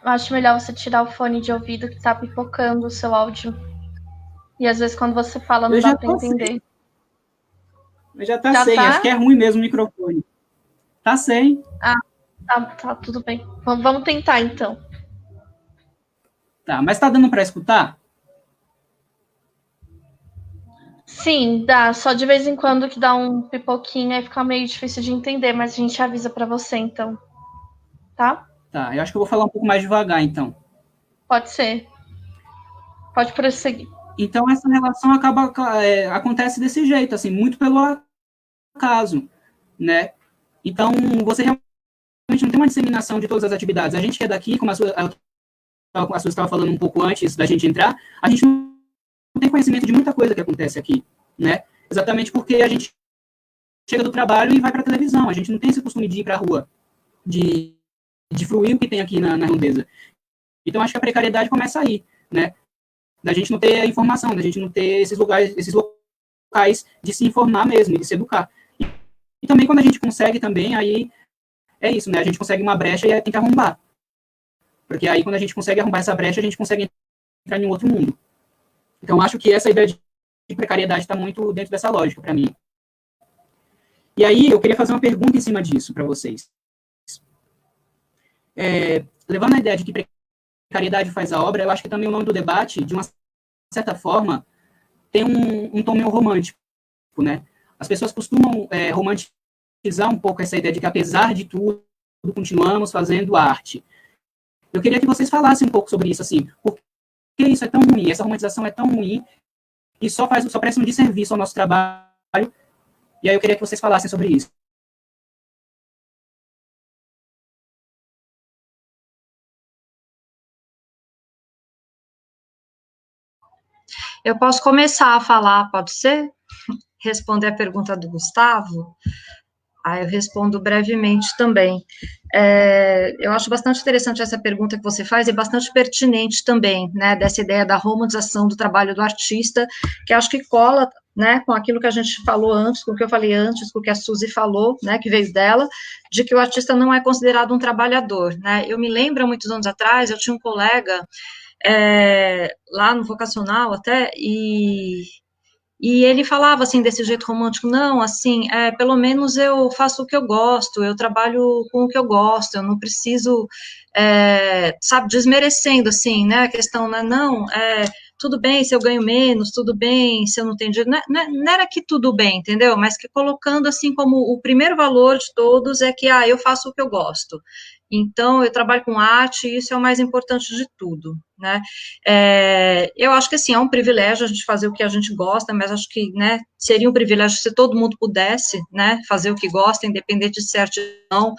acho melhor você tirar o fone de ouvido que tá pipocando o seu áudio. E às vezes quando você fala não dá pra entender. Mas já tá sem, acho que é ruim mesmo o microfone. Tá sem. Tá, tudo bem. Vamos tentar então. Tá, mas tá dando para escutar? Sim, dá. Só de vez em quando que dá um pipoquinho, aí fica meio difícil de entender, mas a gente avisa para você então. Tá? Tá, eu acho que eu vou falar um pouco mais devagar, então. Pode ser. Pode prosseguir. Então, essa relação acontece desse jeito, assim, muito pelo acaso, né? Então, você realmente não tem uma disseminação de todas as atividades. A gente que é daqui, como a sua estava falando um pouco antes da gente entrar, a gente não tem conhecimento de muita coisa que acontece aqui, né? Exatamente porque a gente chega do trabalho e vai para a televisão. A gente não tem esse costume de ir para a rua, de fruir o que tem aqui na redondeza. Então, acho que a precariedade começa aí, né? Da gente não ter a informação, da gente não ter esses locais de se informar mesmo, de se educar. E também quando a gente consegue também, aí é isso, né? A gente consegue uma brecha e aí tem que arrombar. Porque aí quando a gente consegue arrombar essa brecha, a gente consegue entrar em um outro mundo. Então, acho que essa ideia de precariedade está muito dentro dessa lógica para mim. E aí, eu queria fazer uma pergunta em cima disso para vocês. Levando a ideia de que precariedade faz a obra, eu acho que também o nome do debate, de uma certa forma, tem um tom meio romântico, né? As pessoas costumam romantizar um pouco essa ideia de que, apesar de tudo, continuamos fazendo arte. Eu queria que vocês falassem um pouco sobre isso, assim, por que isso é tão ruim, essa romantização é tão ruim, e só presta um desserviço ao nosso trabalho, e aí eu queria que vocês falassem sobre isso. Eu posso começar a falar, pode ser? Responder a pergunta do Gustavo? Eu respondo brevemente também. Eu acho bastante interessante essa pergunta que você faz e bastante pertinente também, né, dessa ideia da romantização do trabalho do artista, que acho que cola, né, com aquilo que a gente falou antes, com o que eu falei antes, com o que a Suzy falou, né, que veio dela, de que o artista não é considerado um trabalhador, né. Eu me lembro, há muitos anos atrás, eu tinha um colega lá no vocacional até, e ele falava, assim, desse jeito romântico, não, assim, pelo menos eu faço o que eu gosto, eu trabalho com o que eu gosto, eu não preciso, sabe, desmerecendo, assim, né, a questão, né, não, tudo bem se eu ganho menos, tudo bem se eu não tenho dinheiro, não era que tudo bem, entendeu, mas que colocando, assim, como o primeiro valor de todos é que, eu faço o que eu gosto, então eu trabalho com arte e isso é o mais importante de tudo, né, eu acho que, assim, é um privilégio a gente fazer o que a gente gosta, mas acho que, né, seria um privilégio se todo mundo pudesse, né, fazer o que gosta, independente de certo ou não,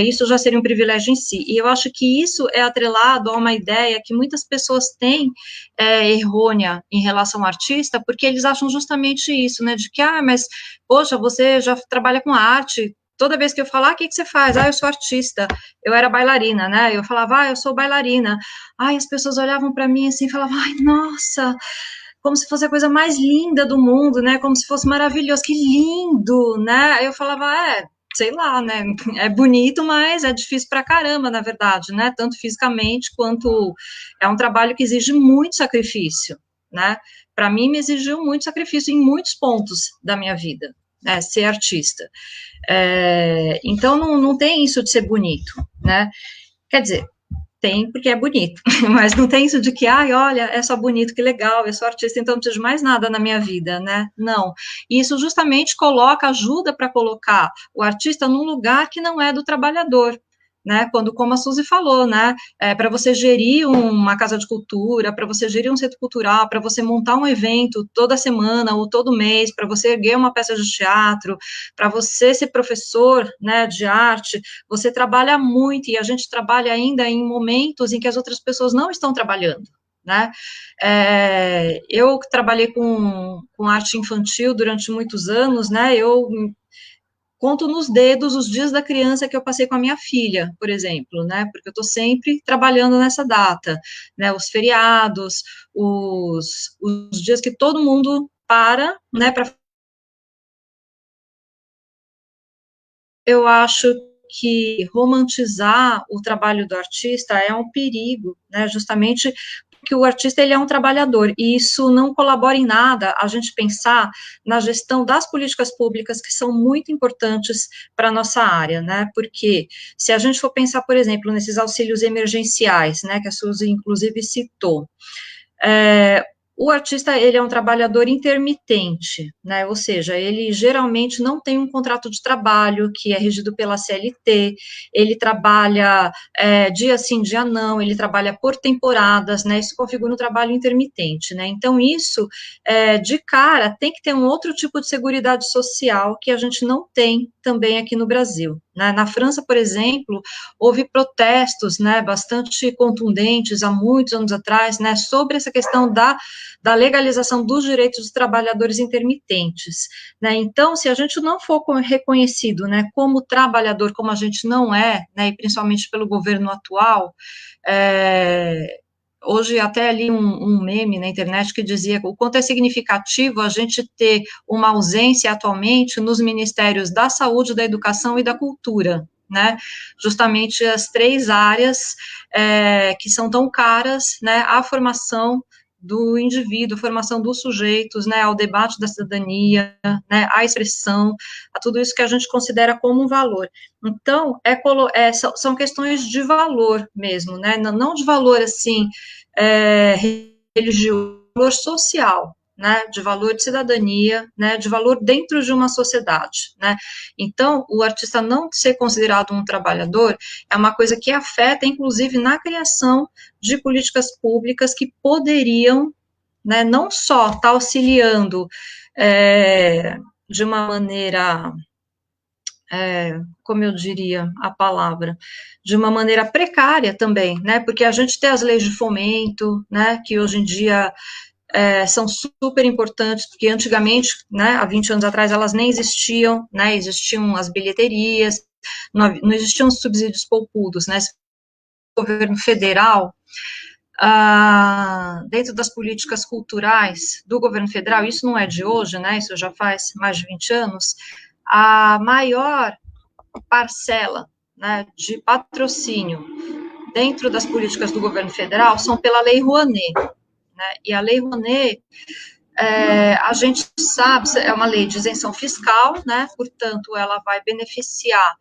isso já seria um privilégio em si, e eu acho que isso é atrelado a uma ideia que muitas pessoas têm errônea em relação ao artista, porque eles acham justamente isso, né, de que, mas, poxa, você já trabalha com arte, toda vez que eu falar, o que você faz? Eu sou artista, eu era bailarina, né, eu falava, eu sou bailarina, as pessoas olhavam para mim assim, e falavam, nossa, como se fosse a coisa mais linda do mundo, né, como se fosse maravilhoso, que lindo, né, aí eu falava, sei lá, né, é bonito, mas é difícil pra caramba, na verdade, né, tanto fisicamente quanto é um trabalho que exige muito sacrifício, né, para mim me exigiu muito sacrifício em muitos pontos da minha vida, né, ser artista. Então não tem isso de ser bonito, né, quer dizer, tem porque é bonito, mas não tem isso de que, olha, é só bonito, que legal, eu sou artista, então não preciso de mais nada na minha vida, né? Não. E isso justamente ajuda para colocar o artista num lugar que não é do trabalhador, né? Quando, como a Suzy falou, né? Para você gerir uma casa de cultura, para você gerir um centro cultural, para você montar um evento toda semana ou todo mês, para você erguer uma peça de teatro, para você ser professor, né, de arte, você trabalha muito, e a gente trabalha ainda em momentos em que as outras pessoas não estão trabalhando, né? Eu trabalhei com arte infantil durante muitos anos, né? Eu conto nos dedos os dias da criança que eu passei com a minha filha, por exemplo, né? Porque eu estou sempre trabalhando nessa data, né? Os feriados, os dias que todo mundo para, né? Eu acho que romantizar o trabalho do artista é um perigo, né, justamente porque o artista ele é um trabalhador, e isso não colabora em nada a gente pensar na gestão das políticas públicas, que são muito importantes para a nossa área, né, porque se a gente for pensar, por exemplo, nesses auxílios emergenciais, né, que a Suzy, inclusive, citou, o artista, ele é um trabalhador intermitente, né, ou seja, ele geralmente não tem um contrato de trabalho que é regido pela CLT, ele trabalha dia sim, dia não, ele trabalha por temporadas, né, isso configura um trabalho intermitente, né, então isso, de cara, tem que ter um outro tipo de seguridade social que a gente não tem também aqui no Brasil, né, na França, por exemplo, houve protestos, né, bastante contundentes há muitos anos atrás, né, sobre essa questão da legalização dos direitos dos trabalhadores intermitentes, né, então, se a gente não for reconhecido, né, como trabalhador, como a gente não é, né, e principalmente pelo governo atual, hoje até ali um meme na internet que dizia o quanto é significativo a gente ter uma ausência atualmente nos ministérios da saúde, da educação e da cultura, né, justamente as três áreas que são tão caras, né, à formação do indivíduo, formação dos sujeitos, né, ao debate da cidadania, né, à expressão, a tudo isso que a gente considera como um valor. Então, são questões de valor mesmo, né, não de valor, assim, religioso, valor social, né, de valor de cidadania, né, de valor dentro de uma sociedade, né. Então, o artista não ser considerado um trabalhador é uma coisa que afeta, inclusive, na criação de políticas públicas que poderiam, né, não só estar auxiliando de uma maneira, como eu diria a palavra, de uma maneira precária também, né, porque a gente tem as leis de fomento, né, que hoje em dia são super importantes, porque antigamente, né, há 20 anos atrás, elas nem existiam, né, existiam as bilheterias, não existiam os subsídios poupudos, né, o governo federal, dentro das políticas culturais do governo federal, isso não é de hoje, né, isso já faz mais de 20 anos, a maior parcela, né, de patrocínio dentro das políticas do governo federal são pela Lei Rouanet, né, e a Lei Rouanet, a gente sabe, é uma lei de isenção fiscal, né, portanto, ela vai beneficiar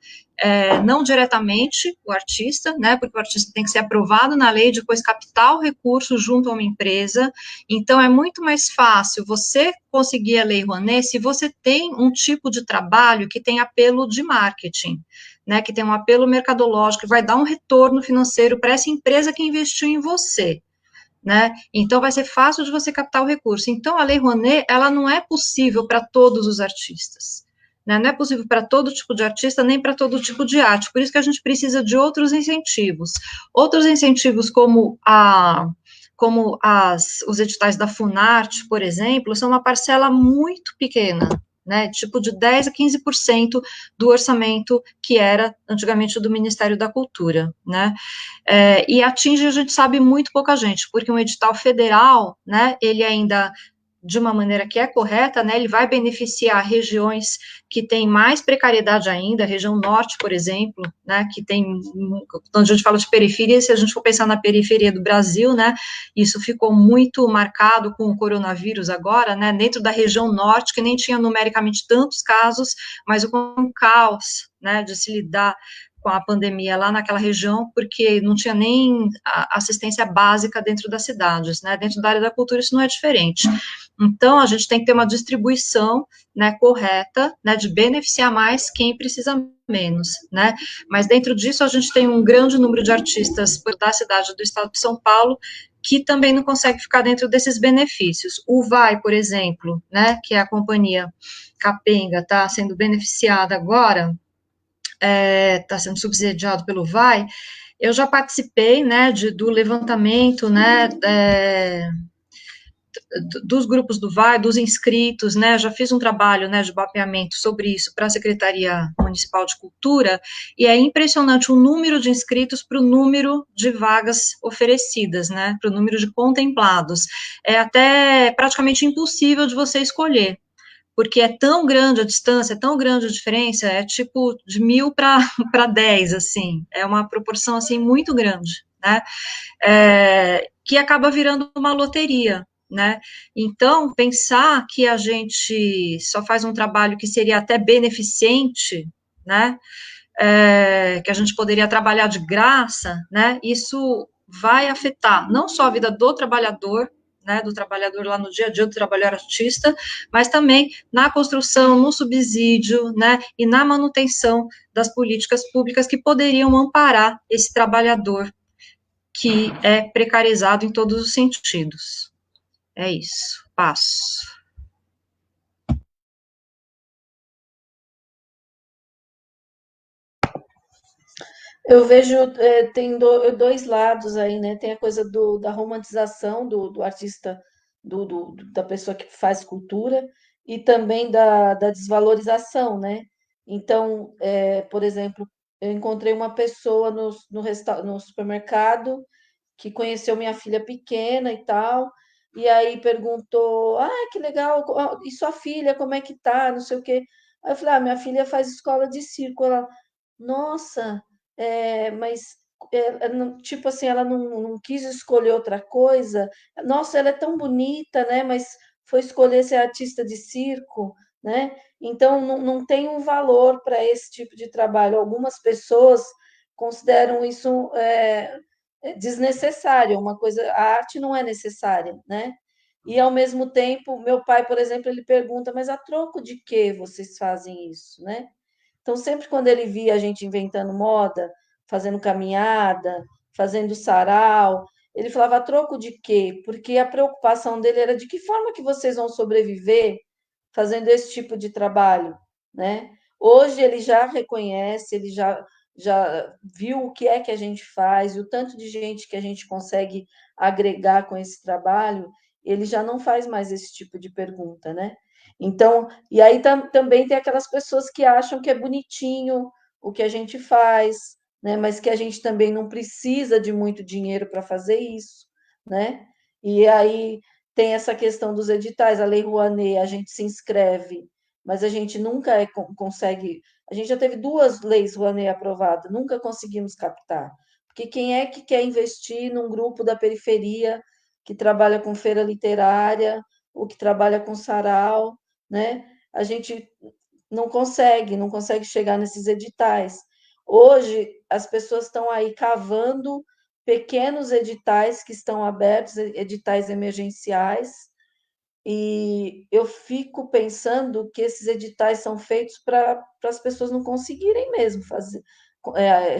não diretamente o artista, né, porque o artista tem que ser aprovado na lei, depois captar o recurso junto a uma empresa, então é muito mais fácil você conseguir a Lei Rouanet se você tem um tipo de trabalho que tem apelo de marketing, né, que tem um apelo mercadológico, que vai dar um retorno financeiro para essa empresa que investiu em você, né, então vai ser fácil de você captar o recurso. Então, a Lei Rouanet, ela não é possível para todos os artistas, né, não é possível para todo tipo de artista, nem para todo tipo de arte, por isso que a gente precisa de outros incentivos como os editais da Funarte, por exemplo, são uma parcela muito pequena, né, tipo de 10% a 15% do orçamento que era antigamente do Ministério da Cultura, né, e atinge, a gente sabe, muito pouca gente, porque um edital federal, né, ele ainda de uma maneira que é correta, né, ele vai beneficiar regiões que têm mais precariedade ainda, a região norte, por exemplo, né, que tem, quando a gente fala de periferia, se a gente for pensar na periferia do Brasil, né, isso ficou muito marcado com o coronavírus agora, né, dentro da região norte, que nem tinha numericamente tantos casos, mas com um caos, né, de se lidar com a pandemia lá naquela região, porque não tinha nem assistência básica dentro das cidades, né, dentro da área da cultura isso não é diferente. Então, a gente tem que ter uma distribuição, né, correta, né, de beneficiar mais quem precisa menos, né, mas dentro disso a gente tem um grande número de artistas da cidade do estado de São Paulo que também não consegue ficar dentro desses benefícios. O Vai, por exemplo, né, que é a companhia Capenga, está sendo beneficiada agora, está sendo subsidiado pelo Vai. Eu já participei, né, do levantamento, né, dos grupos do Vai, dos inscritos, né, já fiz um trabalho, né, de mapeamento sobre isso para a Secretaria Municipal de Cultura, e é impressionante o número de inscritos para o número de vagas oferecidas, né, para o número de contemplados. É até praticamente impossível de você escolher, porque é tão grande a distância, é tão grande a diferença, é tipo de 1.000 para 10, assim, é uma proporção, assim, muito grande, né, que acaba virando uma loteria, né? Então, pensar que a gente só faz um trabalho que seria até beneficente, né? Que a gente poderia trabalhar de graça, né? Isso vai afetar não só a vida do trabalhador, né, do trabalhador lá no dia a dia, do trabalhador artista, mas também na construção, no subsídio, né, e na manutenção das políticas públicas que poderiam amparar esse trabalhador que é precarizado em todos os sentidos. É isso, passo. Eu vejo, tem dois lados aí, né? Tem a coisa da romantização do artista, da pessoa que faz cultura, e também da desvalorização, né? Então, por exemplo, eu encontrei uma pessoa no supermercado que conheceu minha filha pequena e tal, e aí perguntou: Ah, que legal, e sua filha, como é que tá? Não sei o quê. Aí eu falei: Ah, minha filha faz escola de circo. Ela, nossa, mas tipo assim, ela não quis escolher outra coisa. Nossa, ela é tão bonita, né? Mas foi escolher ser artista de circo, né? Então não tem um valor para esse tipo de trabalho. Algumas pessoas consideram isso desnecessário, uma coisa, a arte não é necessária, né? E ao mesmo tempo, meu pai, por exemplo, ele pergunta, mas a troco de que vocês fazem isso, né? Então, sempre quando ele via a gente inventando moda, fazendo caminhada, fazendo sarau, ele falava, a troco de quê? Porque a preocupação dele era de que forma que vocês vão sobreviver fazendo esse tipo de trabalho, né? Hoje ele já reconhece, ele já viu o que é que a gente faz, e o tanto de gente que a gente consegue agregar com esse trabalho, ele já não faz mais esse tipo de pergunta, né? Então, e aí também tem aquelas pessoas que acham que é bonitinho o que a gente faz, né? Mas que a gente também não precisa de muito dinheiro para fazer isso, né? E aí tem essa questão dos editais, a Lei Rouanet, a gente se inscreve, mas a gente nunca consegue. A gente já teve 2 leis Rouanet aprovadas, nunca conseguimos captar. Porque quem é que quer investir num grupo da periferia que trabalha com feira literária, ou que trabalha com sarau, né? A gente não consegue chegar nesses editais. Hoje, as pessoas estão aí cavando pequenos editais que estão abertos, editais emergenciais, e eu fico pensando que esses editais são feitos para as pessoas não conseguirem mesmo fazer, é,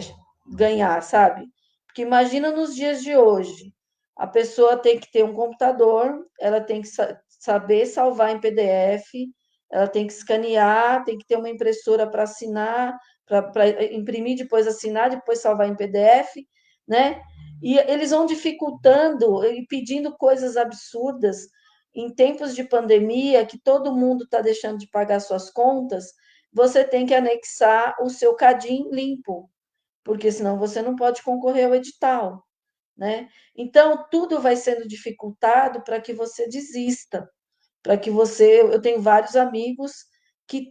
ganhar, sabe? Porque imagina nos dias de hoje, a pessoa tem que ter um computador, ela tem que saber salvar em PDF, ela tem que escanear, tem que ter uma impressora para assinar, para imprimir, depois assinar, depois salvar em PDF, né? E eles vão dificultando e pedindo coisas absurdas em tempos de pandemia, que todo mundo está deixando de pagar suas contas, você tem que anexar o seu CADIM limpo, porque senão você não pode concorrer ao edital, né? Então, tudo vai sendo dificultado para que você desista, para que você. Eu tenho vários amigos que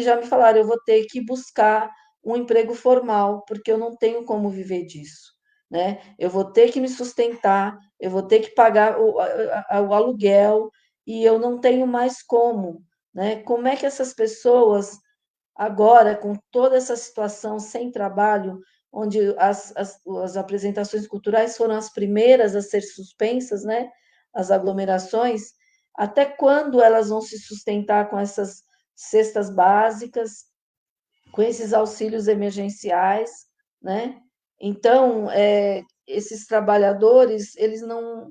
já me falaram, eu vou ter que buscar um emprego formal, porque eu não tenho como viver disso, né? Eu vou ter que me sustentar, eu vou ter que pagar o aluguel, e eu não tenho mais como, né? Como é que essas pessoas, agora, com toda essa situação sem trabalho, onde as apresentações culturais foram as primeiras a ser suspensas, né? As aglomerações, até quando elas vão se sustentar com essas cestas básicas, com esses auxílios emergenciais, né? Então, esses trabalhadores, eles não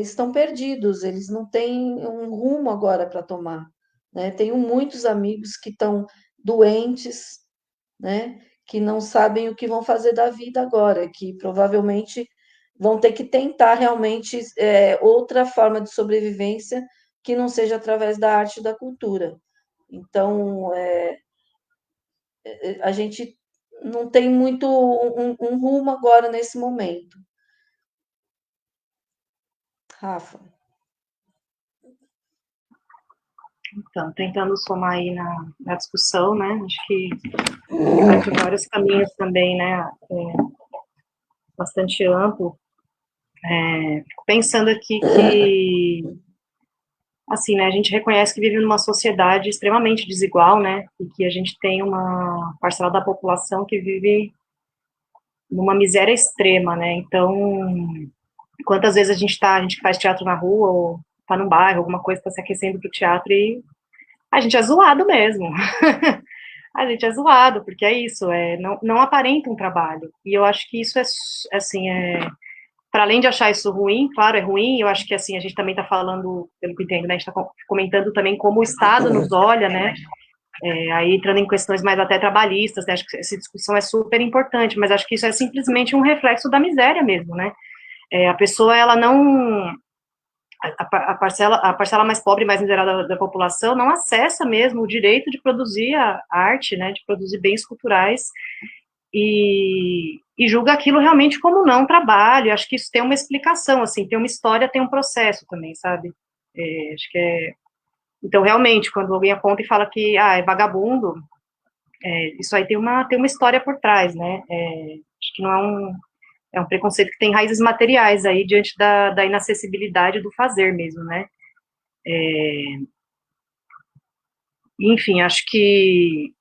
estão perdidos, eles não têm um rumo agora para tomar, né? Tenho muitos amigos que estão doentes, né? Que não sabem o que vão fazer da vida agora, que provavelmente vão ter que tentar realmente outra forma de sobrevivência que não seja através da arte e da cultura. Então, a gente não tem muito um rumo agora nesse momento. Rafa. Então, tentando somar aí na discussão, né, acho que vai por vários caminhos também, né, bastante amplo. Fico pensando aqui que, assim, né, a gente reconhece que vive numa sociedade extremamente desigual, né, e que a gente tem uma parcela da população que vive numa miséria extrema, né, então, quantas vezes a gente faz teatro na rua, ou tá no bairro, alguma coisa tá se aquecendo pro teatro e a gente é zoado mesmo. A gente é zoado, porque é isso, não aparenta um trabalho. E eu acho que isso assim, para além de achar isso ruim, claro, é ruim, eu acho que, assim, a gente também está falando, pelo que eu entendo, né, a gente está comentando também como o Estado nos olha, né, aí entrando em questões mais até trabalhistas, né, acho que essa discussão é super importante, mas acho que isso é simplesmente um reflexo da miséria mesmo, né, a pessoa, ela não, a parcela mais pobre, mais miserável da população não acessa mesmo o direito de produzir a arte, né, de produzir bens culturais, e julga aquilo realmente como não trabalho. Acho que isso tem uma explicação, assim, tem uma história, tem um processo também, sabe? Acho que então, realmente, quando alguém aponta e fala que é vagabundo, isso aí tem uma história por trás, né? Acho que não é um preconceito que tem raízes materiais aí diante da inacessibilidade do fazer mesmo, né? Enfim, acho que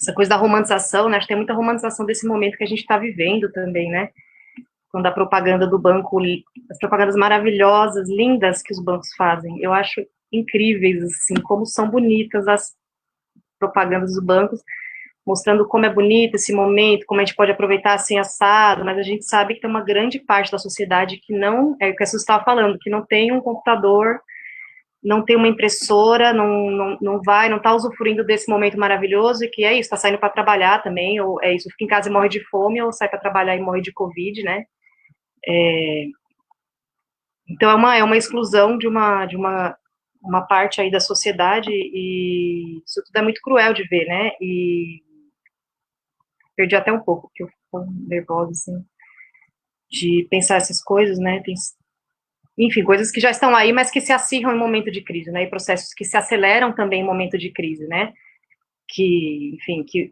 essa coisa da romantização, né? Acho que tem muita romantização desse momento que a gente está vivendo também, né? Quando a propaganda do banco, as propagandas maravilhosas, lindas que os bancos fazem, eu acho incríveis, assim, como são bonitas as propagandas dos bancos, mostrando como é bonito esse momento, como a gente pode aproveitar assim assado, mas a gente sabe que tem uma grande parte da sociedade que não, é o que a Suzy estava falando, que não tem um computador, não tem uma impressora, não está usufruindo desse momento maravilhoso, e que é isso, está saindo para trabalhar também, ou é isso, fica em casa e morre de fome, ou sai para trabalhar e morre de Covid, né? Então é uma exclusão de uma parte aí da sociedade, e isso tudo é muito cruel de ver, né? E perdi até um pouco, porque eu fico nervosa, assim, de pensar essas coisas, né? Enfim, coisas que já estão aí, mas que se acirram em momento de crise, né? E processos que se aceleram também em momento de crise, né? Que, enfim, que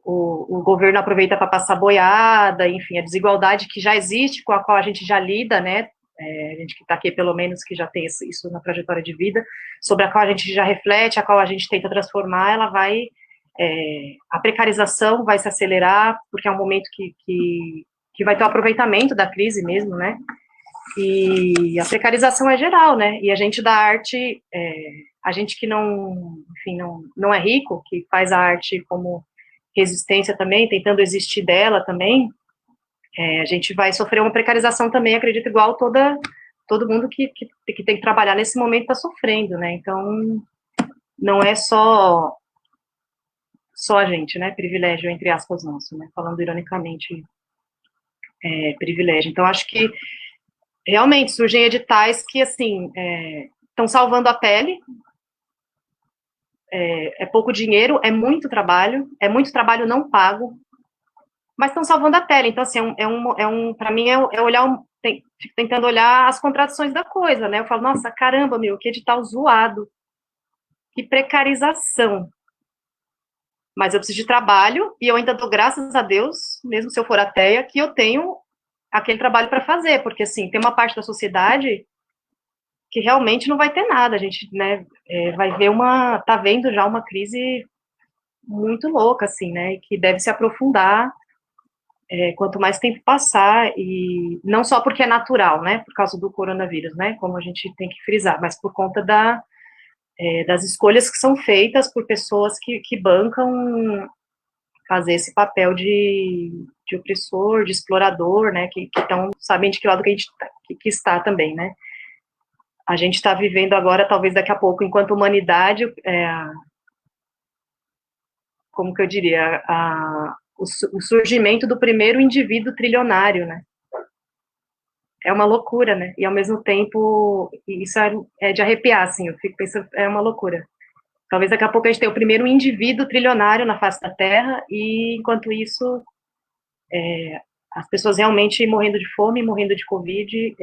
o governo aproveita para passar boiada, enfim, a desigualdade que já existe, com a qual a gente já lida, né? A gente que está aqui, pelo menos, que já tem isso na trajetória de vida, sobre a qual a gente já reflete, a qual a gente tenta transformar, ela vai, a precarização vai se acelerar, porque é um momento que vai ter o aproveitamento da crise mesmo, né? E a precarização é geral, né? E a gente da arte, a gente que não, enfim, não é rico, que faz a arte como resistência também, tentando existir dela também, a gente vai sofrer uma precarização também, acredito, igual todo mundo que tem que trabalhar nesse momento está sofrendo, né? Então, não é só a gente, né? Privilégio, entre aspas, nosso, né? Falando ironicamente, privilégio. Então, acho que realmente surgem editais que, assim, estão salvando a pele, é pouco dinheiro, é muito trabalho não pago, mas estão salvando a pele. Então, assim, para mim, é fico tentando olhar as contradições da coisa, né? Eu falo, nossa, caramba, meu, que edital zoado, que precarização. Mas eu preciso de trabalho e eu ainda dou graças a Deus, mesmo se eu for ateia, que eu tenho aquele trabalho para fazer, porque, assim, tem uma parte da sociedade que realmente não vai ter nada, a gente, né, vai ver tá vendo já uma crise muito louca, assim, né, e que deve se aprofundar quanto mais tempo passar, e não só porque é natural, né, por causa do coronavírus, né, como a gente tem que frisar, mas por conta das escolhas que são feitas por pessoas que bancam fazer esse papel de opressor, de explorador, né, que sabem de que lado que a gente que está também, né. A gente está vivendo agora, talvez daqui a pouco, enquanto humanidade, como que eu diria, o surgimento do primeiro indivíduo trilionário, né? É uma loucura, né? E ao mesmo tempo, isso é de arrepiar, assim, eu fico pensando, é uma loucura. Talvez daqui a pouco a gente tenha o primeiro indivíduo trilionário na face da Terra, e enquanto isso, as pessoas realmente morrendo de fome, morrendo de Covid,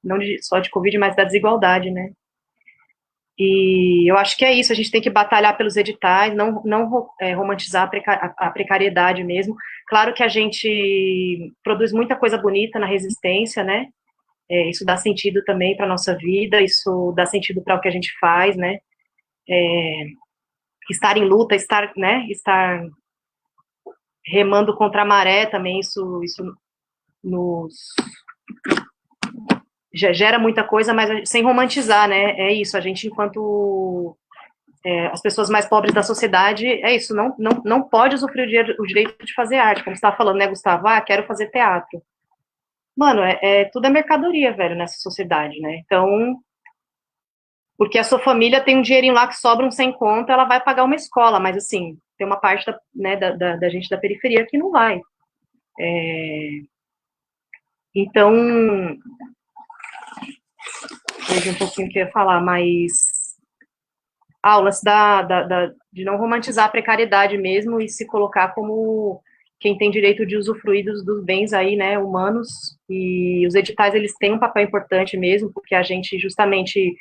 não só de Covid, mas da desigualdade, né? E eu acho que é isso, a gente tem que batalhar pelos editais, não romantizar a precariedade mesmo. Claro que a gente produz muita coisa bonita na resistência, né? Isso dá sentido também para a nossa vida, isso dá sentido para o que a gente faz, né? Estar em luta, estar remando contra a maré também, isso nos gera muita coisa, mas sem romantizar, né? É isso, a gente, enquanto as pessoas mais pobres da sociedade, é isso, não pode usufruir o direito de fazer arte, como você estava falando, né, Gustavo? Ah, quero fazer teatro. Mano, tudo é mercadoria, velho, nessa sociedade, né? Então, porque a sua família tem um dinheirinho lá que sobra um sem conta, ela vai pagar uma escola, mas, assim, tem uma parte da gente da periferia que não vai. Então, veja um pouquinho o que eu ia falar, mas aulas de não romantizar a precariedade mesmo e se colocar como quem tem direito de usufruir dos bens aí, né, humanos, e os editais, eles têm um papel importante mesmo, porque a gente, justamente,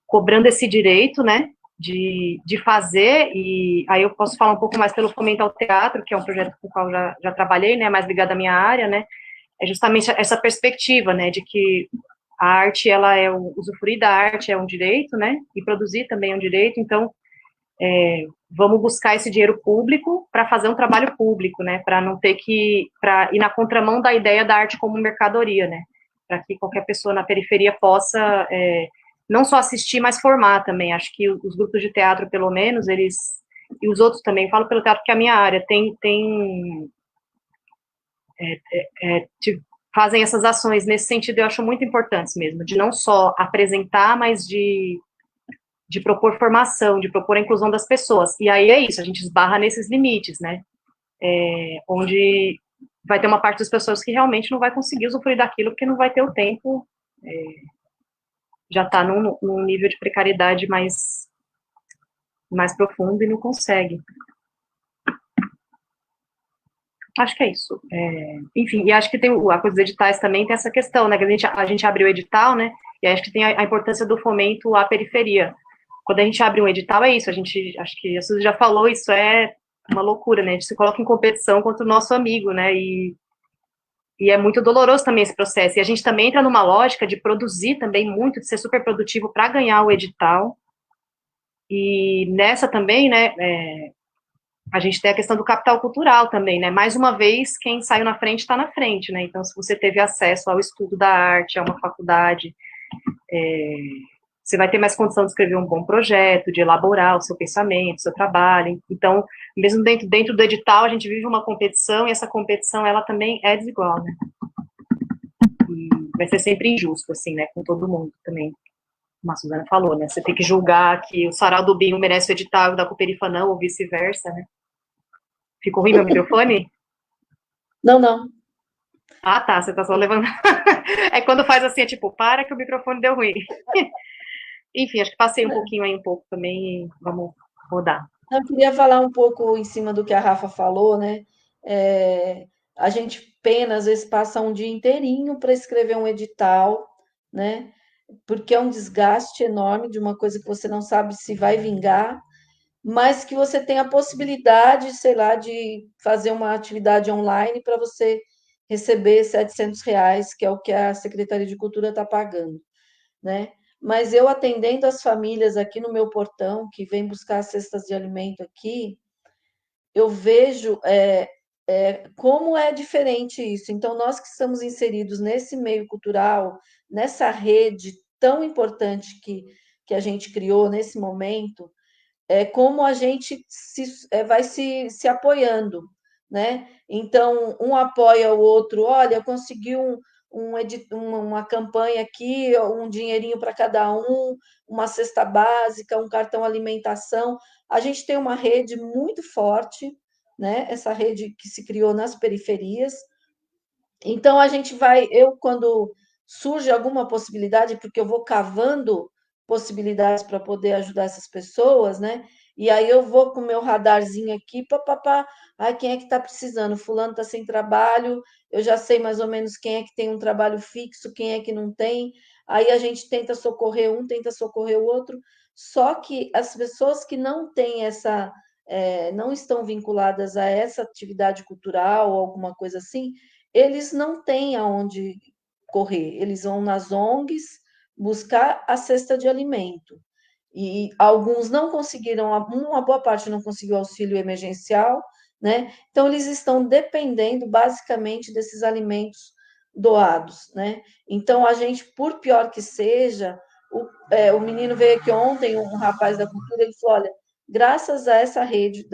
cobrando esse direito, né, de fazer, e aí eu posso falar um pouco mais pelo Fomento ao Teatro, que é um projeto com o qual já trabalhei, né, mais ligado à minha área, né, é justamente essa perspectiva, né, de que a arte, usufruir da arte é um direito, né, e produzir também é um direito, então, vamos buscar esse dinheiro público para fazer um trabalho público, né, para não ter para ir na contramão da ideia da arte como mercadoria, né, para que qualquer pessoa na periferia possa, não só assistir, mas formar também. Acho que os grupos de teatro, pelo menos, e os outros também, falo pelo teatro que é a minha área, fazem essas ações nesse sentido, eu acho muito importantes mesmo, de não só apresentar, mas de propor formação, de propor a inclusão das pessoas. E aí é isso, a gente esbarra nesses limites, né? Onde vai ter uma parte das pessoas que realmente não vai conseguir usufruir daquilo, porque não vai ter o tempo, já está num nível de precariedade mais profundo e não consegue. Acho que é isso. Enfim, e acho que tem a coisa dos editais também, tem essa questão, né, que a gente abriu o edital, né, e acho que tem a importância do fomento à periferia. Quando a gente abre um edital, é isso, acho que a Suzy já falou, isso é uma loucura, né, a gente se coloca em competição contra o nosso amigo, né, e é muito doloroso também esse processo, e a gente também entra numa lógica de produzir também muito, de ser super produtivo para ganhar o edital, e nessa também, né, a gente tem a questão do capital cultural também, né? Mais uma vez, quem saiu na frente está na frente, né? Então, se você teve acesso ao estudo da arte, a uma faculdade, você vai ter mais condição de escrever um bom projeto, de elaborar o seu pensamento, o seu trabalho. Então, mesmo dentro do edital, a gente vive uma competição, e essa competição, ela também é desigual, né? E vai ser sempre injusto, assim, né? Com todo mundo também. Como a Suzana falou, né? Você tem que julgar que o Sarau do Binho merece o edital e da Cooperifa não, ou vice-versa, né? Ficou ruim meu microfone? Não. Ah, tá, você tá só levando. É quando faz assim, é tipo, para que o microfone deu ruim. Enfim, acho que passei um pouquinho aí, também, e vamos rodar. Eu queria falar um pouco em cima do que a Rafa falou, né? a gente pena, às vezes passa um dia inteirinho para escrever um edital, né? Porque é um desgaste enorme de uma coisa que você não sabe se vai vingar, mas que você tem a possibilidade, sei lá, de fazer uma atividade online para você receber R$ 700, que é o que a Secretaria de Cultura está pagando, né? Mas eu atendendo as famílias aqui no meu portão, que vêm buscar cestas de alimento aqui, eu vejo como é diferente isso. Então, nós que estamos inseridos nesse meio cultural, nessa rede tão importante que a gente criou nesse momento, como a gente vai se apoiando, né? Então, um apoia o outro, olha, eu consegui uma campanha aqui, um dinheirinho para cada um, uma cesta básica, um cartão alimentação. A gente tem uma rede muito forte, né? Essa rede que se criou nas periferias. Então, a gente vai, quando surge alguma possibilidade, porque eu vou cavando possibilidades para poder ajudar essas pessoas, né? E aí eu vou com o meu radarzinho aqui, papapá, ai, quem é que está precisando? Fulano está sem trabalho, eu já sei mais ou menos quem é que tem um trabalho fixo, quem é que não tem. Aí a gente tenta socorrer um, tenta socorrer o outro. Só que as pessoas que não têm não estão vinculadas a essa atividade cultural ou alguma coisa assim, eles não têm aonde correr, eles vão nas ONGs buscar a cesta de alimento. E alguns não conseguiram, uma boa parte não conseguiu auxílio emergencial, né? Então, eles estão dependendo basicamente desses alimentos doados, né? Então, a gente, por pior que seja, o menino veio aqui ontem, um rapaz da cultura, ele falou: olha, graças a essa rede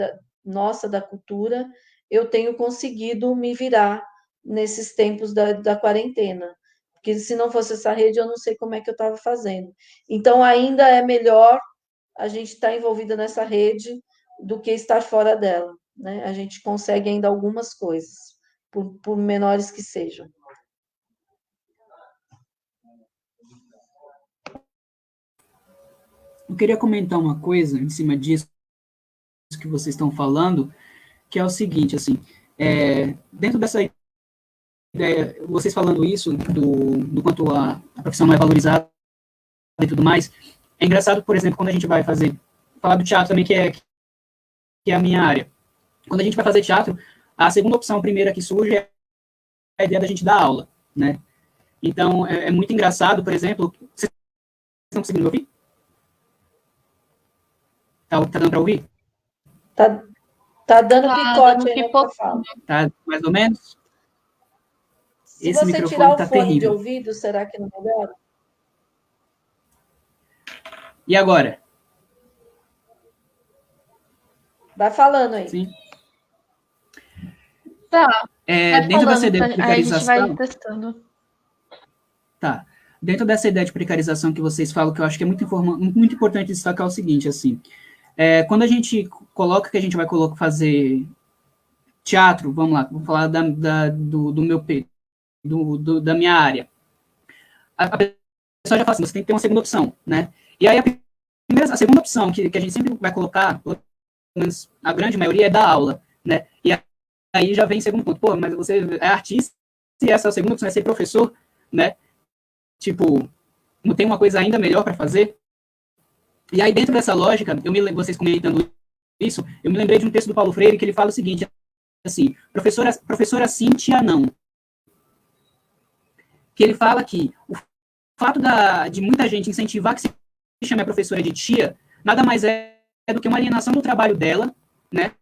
nossa da cultura, eu tenho conseguido me virar nesses tempos da quarentena. Porque se não fosse essa rede, eu não sei como é que eu estava fazendo. Então, ainda é melhor a gente estar envolvida nessa rede do que estar fora dela, né? A gente consegue ainda algumas coisas, por menores que sejam. Eu queria comentar uma coisa em cima disso que vocês estão falando, que é o seguinte, assim, dentro dessa ideia, vocês falando isso, do quanto a profissão não é valorizada e tudo mais, é engraçado, por exemplo, quando a gente vai falar do teatro também, que é a minha área. Quando a gente vai fazer teatro, a segunda opção, a primeira que surge, é a ideia da gente dar aula, né? Então, é muito engraçado, por exemplo, vocês estão conseguindo ouvir? Tá dando para ouvir? Tá dando picote aí na tua fala. Tá mais ou menos? Se Esse você microfone tirar o tá fone de terrível. ouvido, será que não melhora? E agora? Vai falando aí. Sim. Tá. Dentro dessa ideia de Aí a gente vai precarização... testando. Tá. Dentro dessa ideia de precarização que vocês falam, que eu acho que é muito importante destacar o seguinte, assim, quando a gente coloca que a gente vai fazer teatro, vamos lá, vou falar do meu da minha área. A pessoa já fala assim, você tem que ter uma segunda opção, né? E aí a segunda opção que a gente sempre vai colocar, pelo menos a grande maioria, é dar aula, né? E aí já vem o segundo ponto, pô, mas você é artista e essa segunda opção é ser professor, né? Tipo, não tem uma coisa ainda melhor para fazer? E aí, dentro dessa lógica, vocês comentando isso, eu me lembrei de um texto do Paulo Freire que ele fala o seguinte, assim, professora Cíntia não. Que ele fala que o fato de muita gente incentivar que se chame a professora de tia, nada mais é do que uma alienação do trabalho dela, né?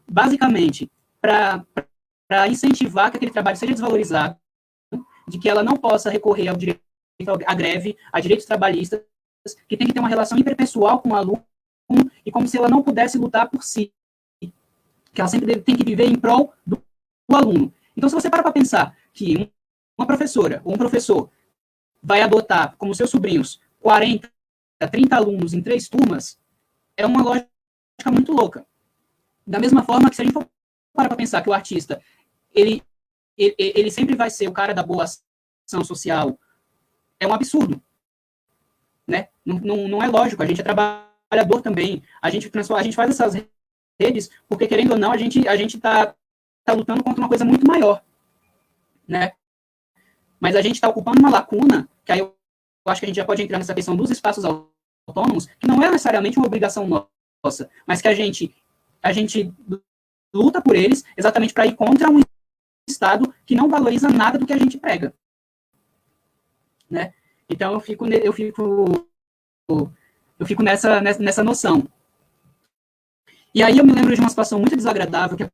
Basicamente, para incentivar que aquele trabalho seja desvalorizado, de que ela não possa recorrer ao direito à greve, a direitos trabalhistas, que tem que ter uma relação interpessoal com o aluno, e como se ela não pudesse lutar por si, que ela sempre tem que viver em prol do aluno. Então, se você para pensar que uma professora ou um professor vai adotar, como seus sobrinhos, 40, 30 alunos em 3 turmas, é uma lógica muito louca. Da mesma forma que se a gente for para pensar que o artista, ele sempre vai ser o cara da boa ação social, é um absurdo. Né? Não é lógico, a gente é trabalhador também, a gente faz essas redes, porque querendo ou não, a gente está lutando contra uma coisa muito maior, né? Mas a gente está ocupando uma lacuna, que aí eu acho que a gente já pode entrar nessa questão dos espaços autônomos, que não é necessariamente uma obrigação nossa, mas que a gente luta por eles exatamente para ir contra um Estado que não valoriza nada do que a gente prega, né? Então eu fico nessa noção. E aí eu me lembro de uma situação muito desagradável que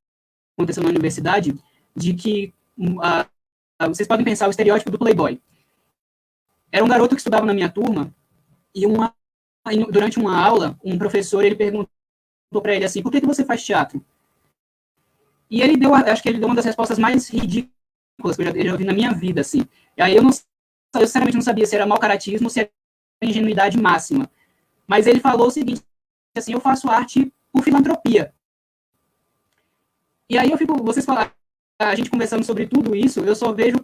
aconteceu na universidade, de que vocês podem pensar o estereótipo do playboy. Era um garoto que estudava na minha turma e durante uma aula, um professor ele perguntou para ele assim: por que você faz teatro? E ele acho que ele deu uma das respostas mais ridículas que eu já vi na minha vida, assim. E aí eu sinceramente não sabia se era mau caratismo ou se era ingenuidade máxima. Mas ele falou o seguinte, assim: eu faço arte por filantropia. E aí vocês falaram, a gente conversando sobre tudo isso, eu só vejo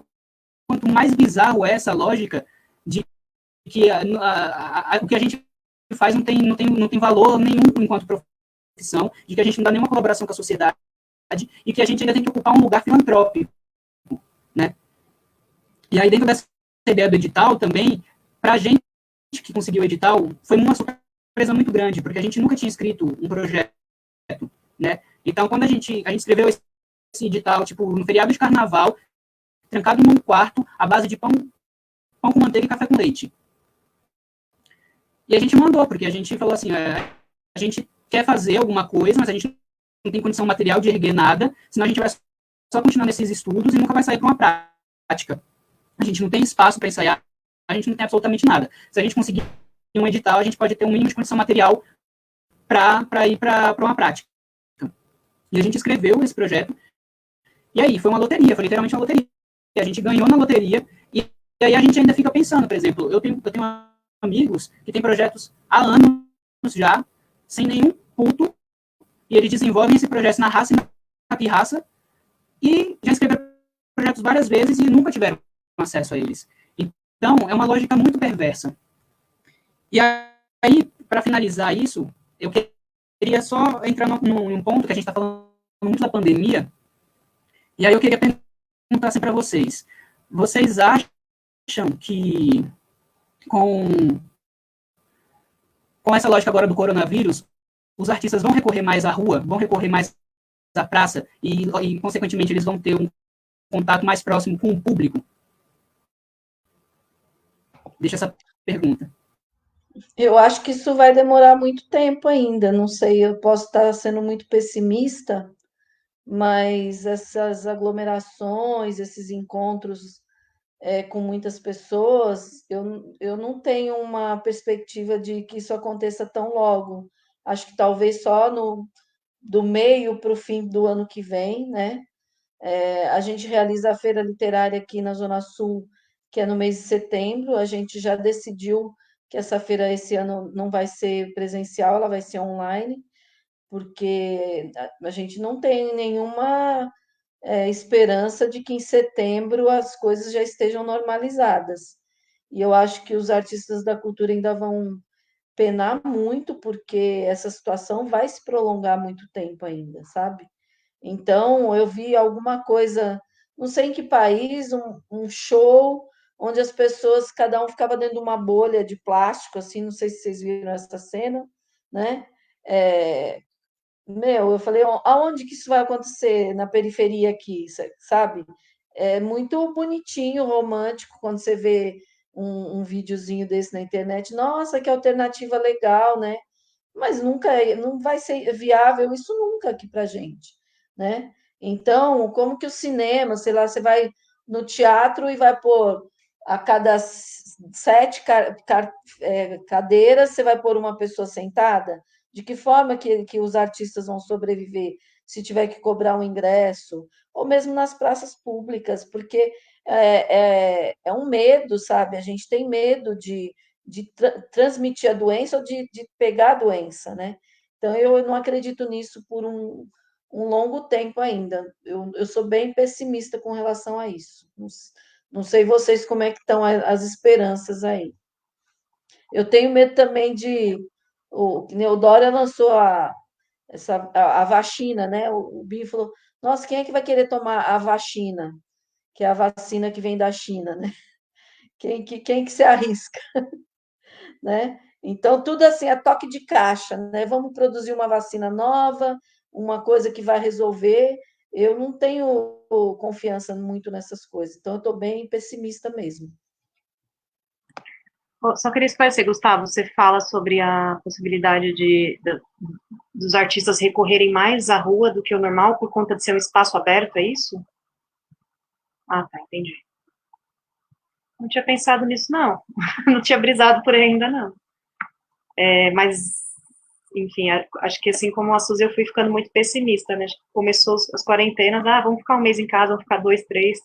quanto mais bizarro é essa lógica de que o que a gente faz não tem valor nenhum enquanto profissão, de que a gente não dá nenhuma colaboração com a sociedade e que a gente ainda tem que ocupar um lugar filantrópico, né? E aí, dentro dessa ideia do edital também, para a gente que conseguiu o edital, foi uma surpresa muito grande, porque a gente nunca tinha escrito um projeto, né? Então, quando a gente escreveu esse edital, tipo, no feriado de carnaval, trancado num quarto, à base de pão com manteiga e café com leite. E a gente mandou, porque a gente falou assim, a gente quer fazer alguma coisa, mas a gente não tem condição material de erguer nada, senão a gente vai só continuar nesses estudos e nunca vai sair para uma prática. A gente não tem espaço para ensaiar, a gente não tem absolutamente nada. Se a gente conseguir um edital, a gente pode ter um mínimo de condição material para ir para uma prática. E a gente escreveu esse projeto, e aí foi uma loteria, foi literalmente uma loteria. A gente ganhou na loteria, e aí a gente ainda fica pensando, por exemplo, eu tenho amigos que têm projetos há anos já, sem nenhum ponto, e eles desenvolvem esse projeto na raça e na pirraça, e já escreveram projetos várias vezes e nunca tiveram acesso a eles. Então, é uma lógica muito perversa. E aí, para finalizar isso, eu queria só entrar num ponto que a gente está falando muito da pandemia, e aí eu queria perguntar assim para vocês. Vocês acham que com essa lógica agora do coronavírus, os artistas vão recorrer mais à rua, vão recorrer mais à praça e consequentemente, eles vão ter um contato mais próximo com o público? Deixa essa pergunta. Eu acho que isso vai demorar muito tempo ainda, não sei, eu posso estar sendo muito pessimista, mas essas aglomerações, esses encontros com muitas pessoas, eu não tenho uma perspectiva de que isso aconteça tão logo. Acho que talvez só do meio para o fim do ano que vem, né? A gente realiza a feira literária aqui na Zona Sul, que é no mês de setembro. A gente já decidiu que essa feira esse ano não vai ser presencial, ela vai ser online, porque a gente não tem nenhuma esperança de que em setembro as coisas já estejam normalizadas. E eu acho que os artistas da cultura ainda vão penar muito, porque essa situação vai se prolongar muito tempo ainda, sabe? Então, eu vi alguma coisa, não sei em que país, um show onde as pessoas, cada um ficava dentro de uma bolha de plástico, assim, não sei se vocês viram essa cena, né? É, eu falei, aonde que isso vai acontecer? Na periferia aqui, sabe? É muito bonitinho, romântico, quando você vê um videozinho desse na internet. Nossa, que alternativa legal, né? Mas nunca, não vai ser viável isso nunca aqui para gente, né? Então, como que o cinema, sei lá, você vai no teatro e vai pôr a cada sete cadeiras, você vai pôr uma pessoa sentada? De que forma que os artistas vão sobreviver se tiver que cobrar um ingresso? Ou mesmo nas praças públicas, porque é um medo, sabe? A gente tem medo de transmitir a doença ou de pegar a doença, né? Então, eu não acredito nisso por um longo tempo ainda. Eu sou bem pessimista com relação a isso. Não sei vocês como é que estão as esperanças aí. Eu tenho medo também de... O Neodória lançou a vacina, né? O Binho falou, Nossa, quem é que vai querer tomar a vacina, que é a vacina que vem da China, né? Quem que se arrisca, né? Então, tudo assim, a toque de caixa, né? Vamos produzir uma vacina nova, uma coisa que vai resolver. Eu não tenho confiança muito nessas coisas, então eu estou bem pessimista mesmo. Só queria esclarecer, Gustavo, você fala sobre a possibilidade dos artistas recorrerem mais à rua do que o normal por conta de ser um espaço aberto, é isso? Ah, tá, entendi. Não tinha pensado nisso, não. Não tinha brisado por aí ainda, não. Mas, enfim, acho que assim como a Suzy, eu fui ficando muito pessimista, né? Começou as quarentenas, vamos ficar um mês em casa, vamos ficar 2, 3.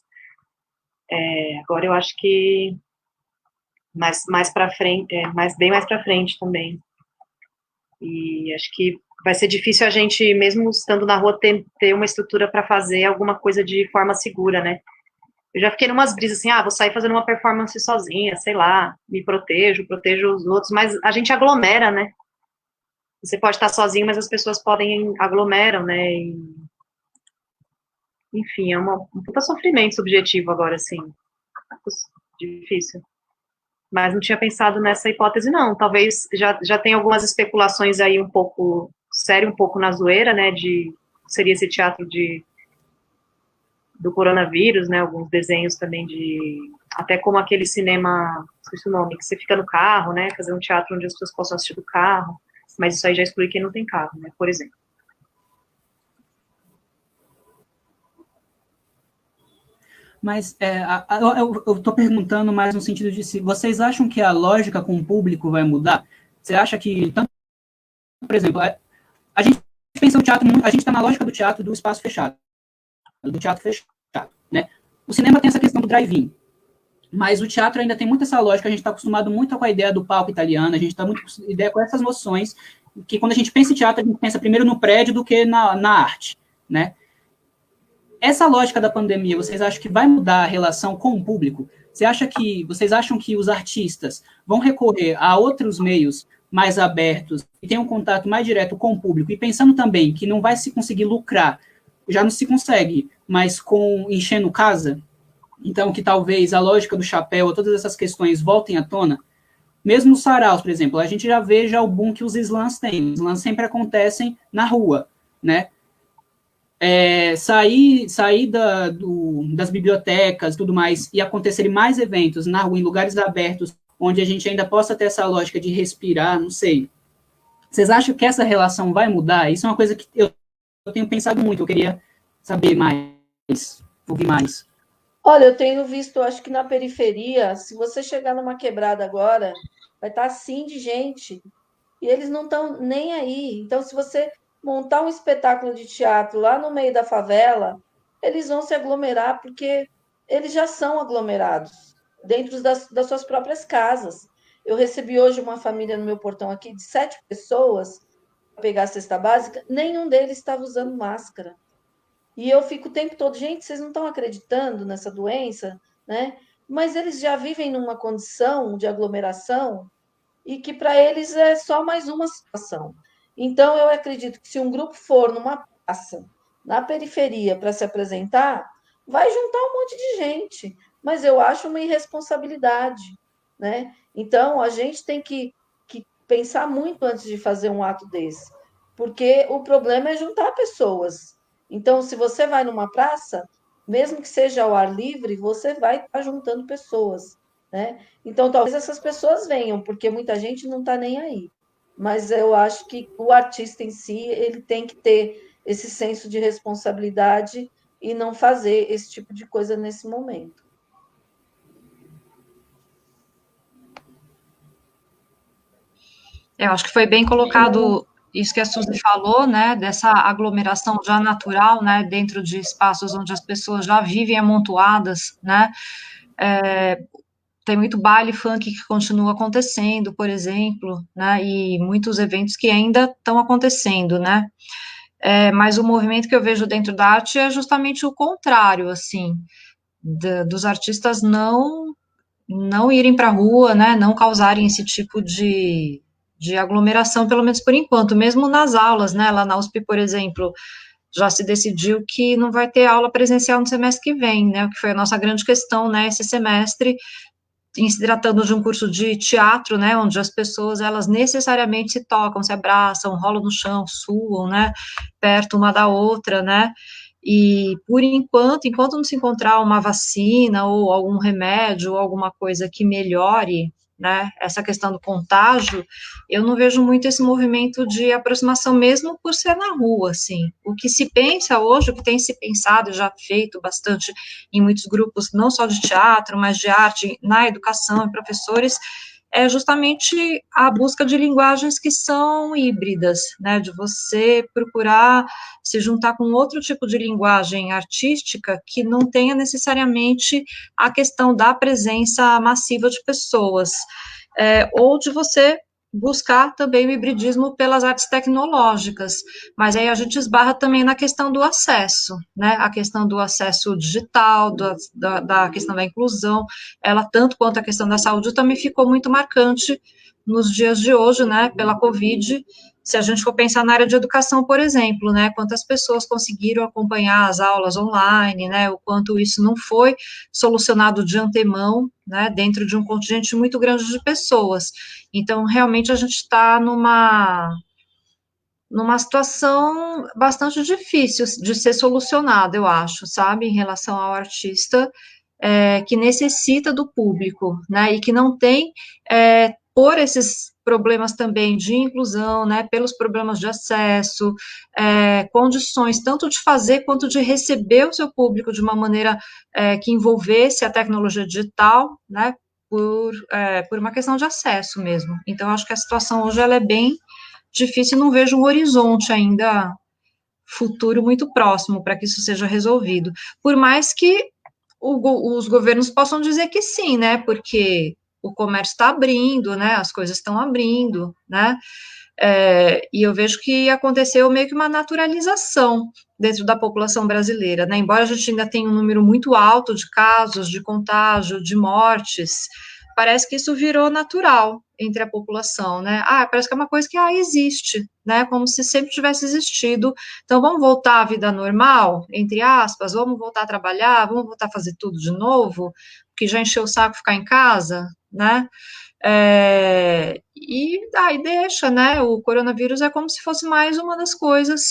Agora eu acho que mais para frente, bem mais para frente também. E acho que vai ser difícil a gente, mesmo estando na rua, ter uma estrutura para fazer alguma coisa de forma segura, né? Eu já fiquei numas brisas assim, vou sair fazendo uma performance sozinha, sei lá, me protejo os outros, mas a gente aglomera, né? Você pode estar sozinho, mas as pessoas podem aglomeram, né? Enfim, é um puta sofrimento subjetivo agora, assim. Difícil. Mas não tinha pensado nessa hipótese, não. Talvez já tenha algumas especulações aí um pouco, sério, um pouco na zoeira, né? Seria esse teatro do coronavírus, né? Alguns desenhos também até como aquele cinema, esqueci o nome, que você fica no carro, né? Fazer um teatro onde as pessoas possam assistir do carro. Mas isso aí já exclui quem não tem carro, né? Por exemplo. Mas eu estou perguntando mais no sentido de se vocês acham que a lógica com o público vai mudar? Você acha que, tanto, por exemplo, a gente pensa no teatro, a gente está na lógica do teatro do espaço fechado, do teatro fechado, né? O cinema tem essa questão do drive-in, mas o teatro ainda tem muito essa lógica, a gente está acostumado muito com a ideia do palco italiano, a gente está muito com a ideia com essas noções, que quando a gente pensa em teatro, a gente pensa primeiro no prédio do que na arte, né? Essa lógica da pandemia, vocês acham que vai mudar a relação com o público? Vocês acham que os artistas vão recorrer a outros meios mais abertos e ter um contato mais direto com o público? E pensando também que não vai se conseguir lucrar, já não se consegue, mas com enchendo casa, então que talvez a lógica do chapéu, todas essas questões voltem à tona? Mesmo os saraus, por exemplo, a gente já vê o boom que os slams têm. Os slams sempre acontecem na rua, né? Sair das bibliotecas e tudo mais e acontecerem mais eventos na rua, em lugares abertos, onde a gente ainda possa ter essa lógica de respirar, não sei. Vocês acham que essa relação vai mudar? Isso é uma coisa que eu tenho pensado muito, eu queria saber mais, ouvir mais. Olha, eu tenho visto, acho que na periferia, se você chegar numa quebrada agora, vai estar assim de gente, e eles não estão nem aí. Então, se você montar um espetáculo de teatro lá no meio da favela, eles vão se aglomerar porque eles já são aglomerados dentro das suas próprias casas. Eu recebi hoje uma família no meu portão aqui de 7 pessoas para pegar a cesta básica, nenhum deles estava usando máscara. E eu fico o tempo todo, gente, vocês não estão acreditando nessa doença, né? Mas eles já vivem numa condição de aglomeração e que para eles é só mais uma situação. Então, eu acredito que se um grupo for numa praça, na periferia, para se apresentar, vai juntar um monte de gente, mas eu acho uma irresponsabilidade, né? Então, a gente tem que pensar muito antes de fazer um ato desse, porque o problema é juntar pessoas. Então, se você vai numa praça, mesmo que seja ao ar livre, você vai estar juntando pessoas, né? Então, talvez essas pessoas venham, porque muita gente não está nem aí. Mas eu acho que o artista em si, ele tem que ter esse senso de responsabilidade e não fazer esse tipo de coisa nesse momento. Eu acho que foi bem colocado isso que a Suzy falou, né, dessa aglomeração já natural, né, dentro de espaços onde as pessoas já vivem amontoadas, né, tem muito baile funk que continua acontecendo, por exemplo, né, e muitos eventos que ainda estão acontecendo, né, mas o movimento que eu vejo dentro da arte é justamente o contrário, assim, dos artistas não irem para a rua, né, não causarem esse tipo de aglomeração, pelo menos por enquanto, mesmo nas aulas, né, lá na USP, por exemplo, já se decidiu que não vai ter aula presencial no semestre que vem, né, o que foi a nossa grande questão, né, esse semestre, em se tratando de um curso de teatro, né, onde as pessoas, elas necessariamente se tocam, se abraçam, rolam no chão, suam, né, perto uma da outra, né, e por enquanto não se encontrar uma vacina ou algum remédio ou alguma coisa que melhore, né, essa questão do contágio, eu não vejo muito esse movimento de aproximação, mesmo por ser na rua, assim. O que se pensa hoje, o que tem se pensado, já feito bastante em muitos grupos, não só de teatro, mas de arte, na educação, e professores, é justamente a busca de linguagens que são híbridas, né, de você procurar se juntar com outro tipo de linguagem artística que não tenha necessariamente a questão da presença massiva de pessoas, ou de você buscar também o hibridismo pelas artes tecnológicas, mas aí a gente esbarra também na questão do acesso, né, a questão do acesso digital, da questão da inclusão, ela, tanto quanto a questão da saúde, também ficou muito marcante nos dias de hoje, né, pela Covid. Se a gente for pensar na área de educação, por exemplo, né, quantas pessoas conseguiram acompanhar as aulas online, né, o quanto isso não foi solucionado de antemão, né, dentro de um contingente muito grande de pessoas. Então, realmente, a gente está numa situação bastante difícil de ser solucionada, eu acho, sabe, em relação ao artista, que necessita do público, né, e que não tem, por esses problemas também de inclusão, né, pelos problemas de acesso, condições tanto de fazer quanto de receber o seu público de uma maneira que envolvesse a tecnologia digital, né, por uma questão de acesso mesmo. Então, acho que a situação hoje ela é bem difícil, não vejo um horizonte ainda futuro muito próximo para que isso seja resolvido. Por mais que os governos possam dizer que sim, né, porque o comércio está abrindo, né, as coisas estão abrindo, né, e eu vejo que aconteceu meio que uma naturalização dentro da população brasileira, né, embora a gente ainda tenha um número muito alto de casos, de contágio, de mortes, parece que isso virou natural entre a população, né, parece que é uma coisa que, existe, né, como se sempre tivesse existido, então vamos voltar à vida normal, entre aspas, vamos voltar a trabalhar, vamos voltar a fazer tudo de novo, que já encheu o saco ficar em casa, né, e aí deixa, né, o coronavírus é como se fosse mais uma das coisas,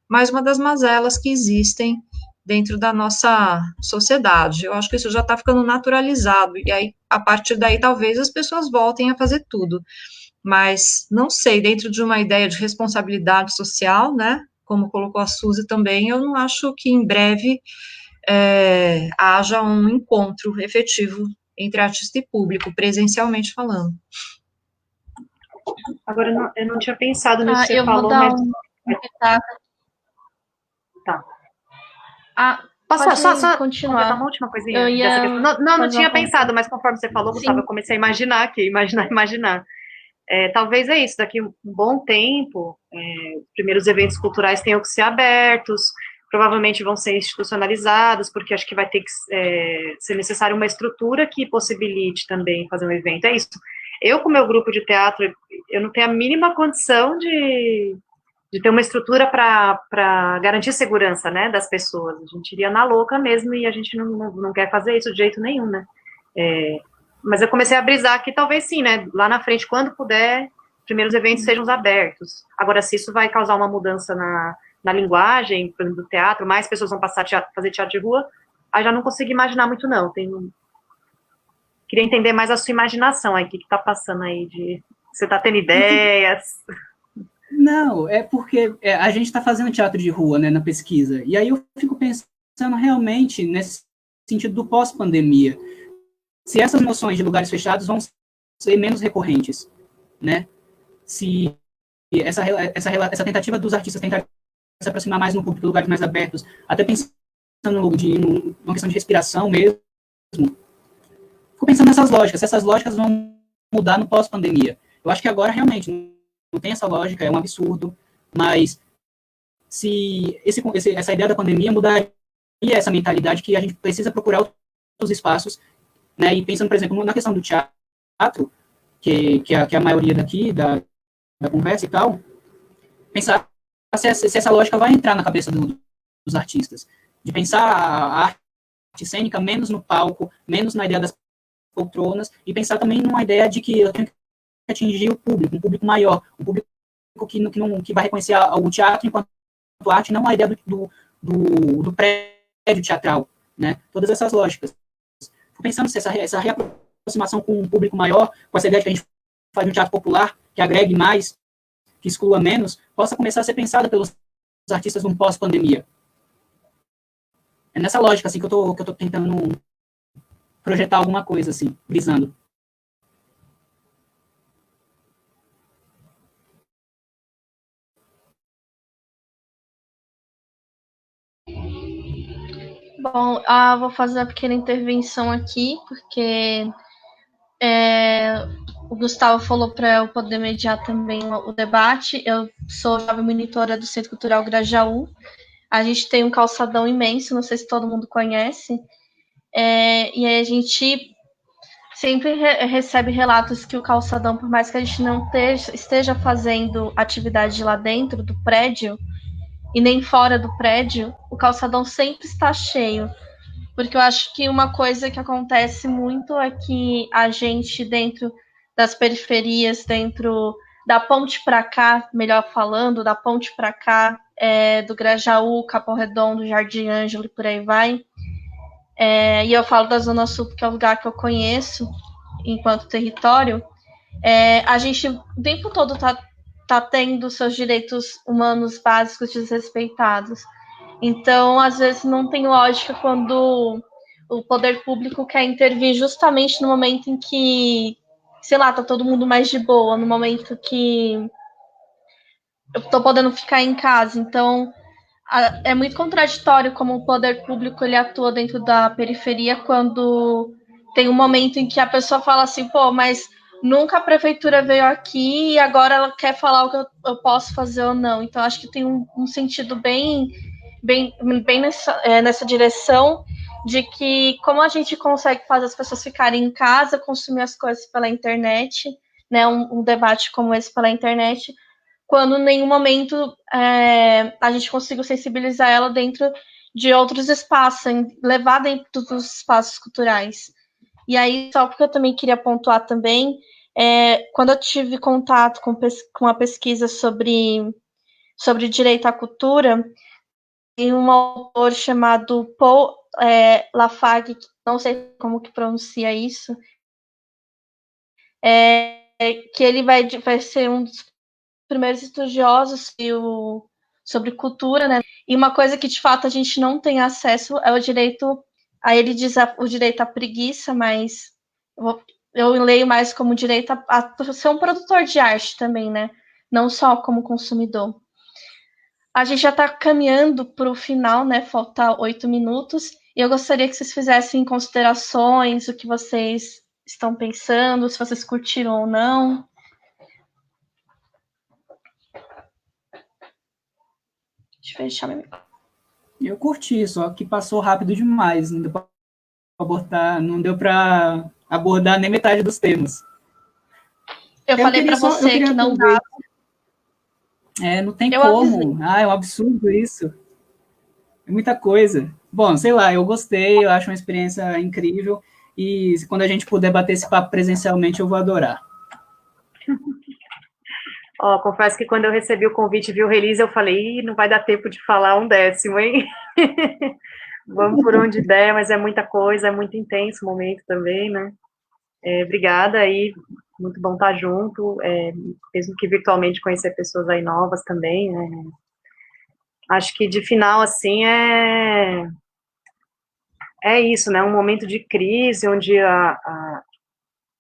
mais uma das mazelas que existem dentro da nossa sociedade. Eu acho que isso já está ficando naturalizado, e aí, a partir daí, talvez as pessoas voltem a fazer tudo. Mas, não sei, dentro de uma ideia de responsabilidade social, né, como colocou a Suzy também, eu não acho que em breve haja um encontro efetivo entre artista e público, presencialmente falando. Agora, eu não tinha pensado nisso que você eu falou, vou dar mas... Tá. Pode continuar. Uma última coisinha dessa questão. Não tinha pensado, mas conforme você falou, Gustavo, eu comecei a imaginar aqui, imaginar. Talvez é isso, daqui um bom tempo, os primeiros eventos culturais tenham que ser abertos, provavelmente vão ser institucionalizados, porque acho que vai ter que ser necessário uma estrutura que possibilite também fazer um evento. É isso. Eu, com o meu grupo de teatro, eu não tenho a mínima condição de ter uma estrutura para garantir segurança, né, das pessoas. A gente iria na louca mesmo e a gente não quer fazer isso de jeito nenhum, né. Mas eu comecei a brisar que talvez sim, né, lá na frente, quando puder, os primeiros eventos sejam abertos. Agora, se isso vai causar uma mudança na linguagem, por exemplo, do teatro, mais pessoas vão passar a fazer teatro de rua, aí já não consigo imaginar muito, não. Queria entender mais a sua imaginação aí, o que está passando aí você está tendo ideias? Não, é porque a gente está fazendo teatro de rua, né, na pesquisa, e aí eu fico pensando realmente nesse sentido do pós-pandemia, se essas noções de lugares fechados vão ser menos recorrentes, né, se essa tentativa dos artistas tentar se aproximar mais no público, lugares mais abertos, até pensando numa questão de respiração mesmo, fico pensando nessas lógicas, se essas lógicas vão mudar no pós-pandemia. Eu acho que agora realmente não tem essa lógica, é um absurdo, mas se essa ideia da pandemia mudaria essa mentalidade que a gente precisa procurar outros espaços, né, e pensando, por exemplo, na questão do teatro, que é a maioria daqui, da conversa e tal, pensar se essa lógica vai entrar na cabeça dos artistas, de pensar a arte cênica menos no palco, menos na ideia das poltronas, e pensar também numa ideia de que eu tenho que atingir o público, um público maior, um público que vai reconhecer o teatro enquanto arte, não a ideia do prédio teatral, né? Todas essas lógicas. Fico pensando se essa reaproximação com um público maior, com essa ideia de que a gente faz um teatro popular, que agregue mais, que exclua menos, possa começar a ser pensada pelos artistas no pós-pandemia. É nessa lógica, assim, que eu tô tentando projetar alguma coisa, assim, brisando. Bom, vou fazer uma pequena intervenção aqui, porque o Gustavo falou para eu poder mediar também o debate. Eu sou jovem monitora do Centro Cultural Grajaú. A gente tem um calçadão imenso, não sei se todo mundo conhece, e aí a gente sempre recebe relatos que o calçadão, por mais que a gente não esteja fazendo atividade lá dentro do prédio e nem fora do prédio, o calçadão sempre está cheio. Porque eu acho que uma coisa que acontece muito é que a gente, dentro das periferias, dentro da ponte para cá, melhor falando, da ponte para cá, do Grajaú, Capão Redondo, Jardim Ângelo e por aí vai. E eu falo da Zona Sul porque é o lugar que eu conheço enquanto território. A gente o tempo todo tá tendo seus direitos humanos básicos desrespeitados. Então, às vezes, não tem lógica quando o poder público quer intervir justamente no momento em que, sei lá, tá todo mundo mais de boa, no momento que eu tô podendo ficar em casa. Então, é muito contraditório como o poder público ele atua dentro da periferia quando tem um momento em que a pessoa fala assim, pô, mas nunca a prefeitura veio aqui e agora ela quer falar o que eu posso fazer ou não. Então, acho que tem um sentido bem nessa direção de que como a gente consegue fazer as pessoas ficarem em casa, consumir as coisas pela internet, né, um debate como esse pela internet, quando em nenhum momento a gente conseguiu sensibilizar ela dentro de outros espaços, levar dentro dos espaços culturais. E aí, só porque eu também queria pontuar também, quando eu tive contato com a pesquisa sobre direito à cultura, tem um autor chamado Paul Lafargue, não sei como que pronuncia isso, que ele vai ser um dos primeiros estudiosos sobre cultura, né? E uma coisa que de fato a gente não tem acesso é o direito, aí ele diz o direito à preguiça, mas eu leio mais como direito a ser um produtor de arte também, né? Não só como consumidor. A gente já está caminhando para o final, né? Falta 8 minutos. E eu gostaria que vocês fizessem considerações, o que vocês estão pensando, se vocês curtiram ou não. Deixa eu fechar meu microfone. Eu curti, só que passou rápido demais. Não deu para abordar nem metade dos temas. Eu falei para você que não dá. Não tem como. É um absurdo isso. É muita coisa. Bom, sei lá, eu gostei, eu acho uma experiência incrível. E quando a gente puder bater esse papo presencialmente, eu vou adorar. Confesso que quando eu recebi o convite e vi o release, eu falei, não vai dar tempo de falar um décimo, hein? Vamos por onde der, mas é muita coisa, é muito intenso o momento também, né? Obrigada aí, muito bom estar junto, mesmo que virtualmente conhecer pessoas aí novas também, né? Acho que de final, assim, é isso, né? Um momento de crise, onde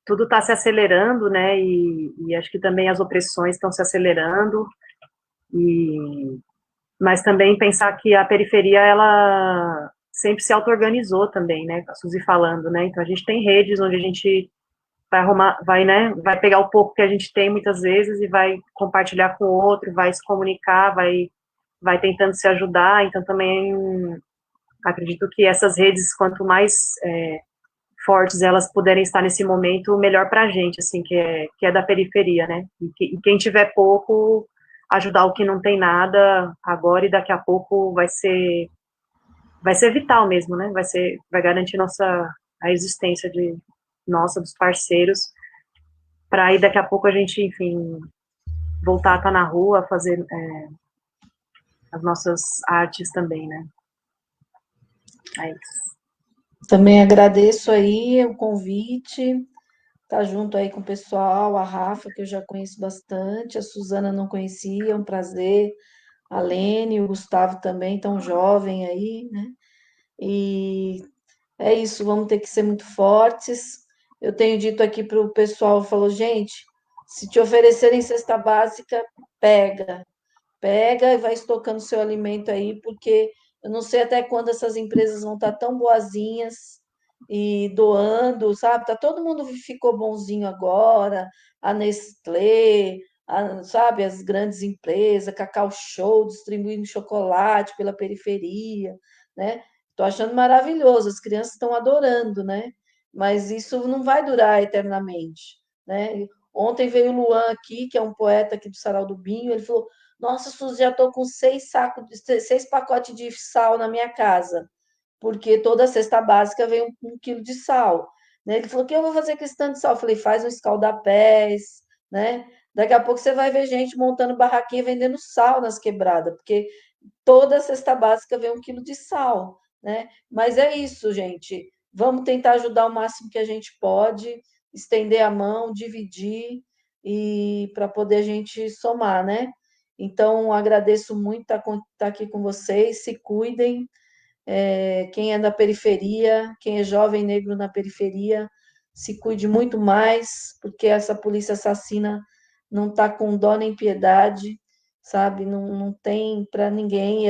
tudo está se acelerando, né? E acho que também as opressões estão se acelerando. Mas também pensar que a periferia, ela sempre se auto-organizou também, né? A Suzy falando, né? Então a gente tem redes onde a gente vai pegar o pouco que a gente tem muitas vezes e vai compartilhar com o outro, vai se comunicar, vai tentando se ajudar. Então também acredito que essas redes, quanto mais fortes elas puderem estar nesse momento, melhor para a gente, assim, que é da periferia, né? E quem tiver pouco, ajudar o que não tem nada agora e daqui a pouco vai ser vital mesmo, né? Vai garantir a existência dos parceiros, para aí daqui a pouco a gente, enfim, voltar a estar na rua, fazer as nossas artes também, né? É isso. Também agradeço aí o convite, tá junto aí com o pessoal, a Rafa, que eu já conheço bastante, a Suzana não conhecia, é um prazer, a Lene, o Gustavo também, tão jovem aí, né? E é isso, vamos ter que ser muito fortes. Eu tenho dito aqui para o pessoal, falou, gente, se te oferecerem cesta básica, pega. Pega e vai estocando seu alimento aí, porque eu não sei até quando essas empresas vão estar tão boazinhas e doando, sabe? Tá, todo mundo ficou bonzinho agora, a Nestlé, sabe, as grandes empresas, Cacau Show distribuindo chocolate pela periferia, né? Tô achando maravilhoso, as crianças estão adorando, né? Mas isso não vai durar eternamente, né? Ontem veio o Luan aqui, que é um poeta aqui do Sarau do Binho, ele falou: nossa, Suzy, já estou com 6 pacotes de sal na minha casa, porque toda cesta básica vem 1 quilo de sal. Né? Ele falou: o que eu vou fazer com esse tanto de sal? Eu falei: faz um escaldapés, né? Daqui a pouco você vai ver gente montando barraquinha vendendo sal nas quebradas, porque toda cesta básica vem 1 quilo de sal, né? Mas é isso, gente. Vamos tentar ajudar o máximo que a gente pode, estender a mão, dividir e para poder a gente somar, né? Então, agradeço muito estar aqui com vocês. Se cuidem. Quem é da periferia, quem é jovem negro na periferia, se cuide muito mais, porque essa polícia assassina não está com dó nem piedade, sabe? Não tem para ninguém.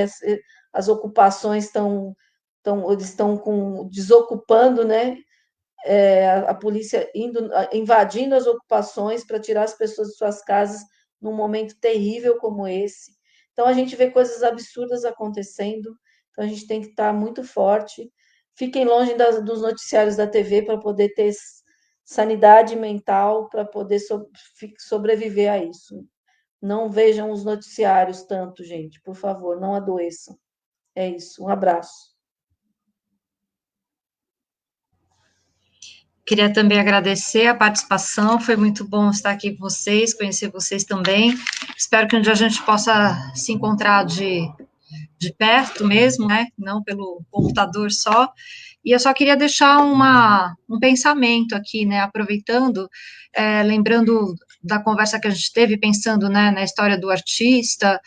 As ocupações eles estão desocupando, né? A polícia invadindo as ocupações para tirar as pessoas de suas casas num momento terrível como esse. Então, a gente vê coisas absurdas acontecendo, então a gente tem que estar muito forte. Fiquem longe dos noticiários da TV para poder ter sanidade mental, para poder sobreviver a isso. Não vejam os noticiários tanto, gente, por favor, não adoeçam. É isso, um abraço. Queria também agradecer a participação, foi muito bom estar aqui com vocês, conhecer vocês também. Espero que um dia a gente possa se encontrar de perto mesmo, né? Não pelo computador só. E eu só queria deixar um pensamento aqui, né? Aproveitando, lembrando da conversa que a gente teve, pensando, né, na história do artista,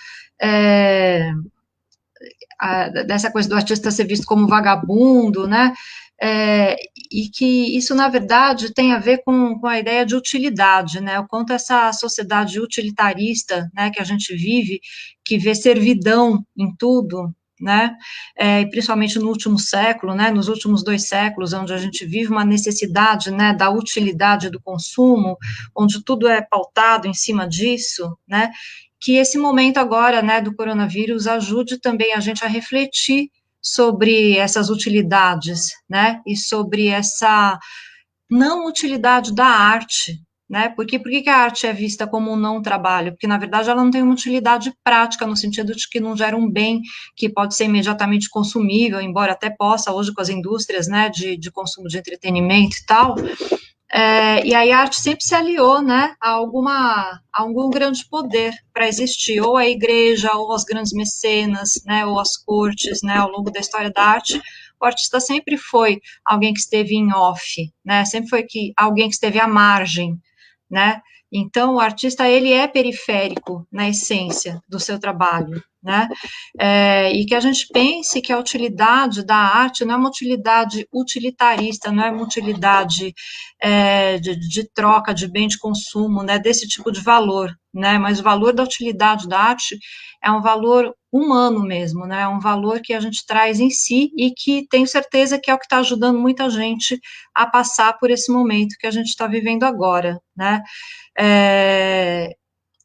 dessa coisa do artista ser visto como vagabundo, né? E que isso, na verdade, tem a ver com a ideia de utilidade, né? O quanto essa sociedade utilitarista, né, que a gente vive, que vê servidão em tudo, né? E principalmente no último século, né? Nos últimos 2 séculos, onde a gente vive uma necessidade, né, da utilidade do consumo, onde tudo é pautado em cima disso, né? Que esse momento agora, né, do coronavírus ajude também a gente a refletir sobre essas utilidades, né, e sobre essa não utilidade da arte, né, porque por que a arte é vista como um não trabalho? Porque, na verdade, ela não tem uma utilidade prática, no sentido de que não gera um bem que pode ser imediatamente consumível, embora até possa, hoje, com as indústrias, né, de consumo de entretenimento e tal. E aí a arte sempre se aliou, né, a algum grande poder para existir, ou a igreja, ou as grandes mecenas, né, ou as cortes, né, ao longo da história da arte. O artista sempre foi alguém que esteve em off, né, sempre foi alguém que esteve à margem, né. Então, o artista, ele é periférico na essência do seu trabalho, né, e que a gente pense que a utilidade da arte não é uma utilidade utilitarista, não é uma utilidade de troca de bem de consumo, né, desse tipo de valor, né, mas o valor da utilidade da arte é um valor humano mesmo, né, é um valor que a gente traz em si e que tenho certeza que é o que está ajudando muita gente a passar por esse momento que a gente está vivendo agora, né,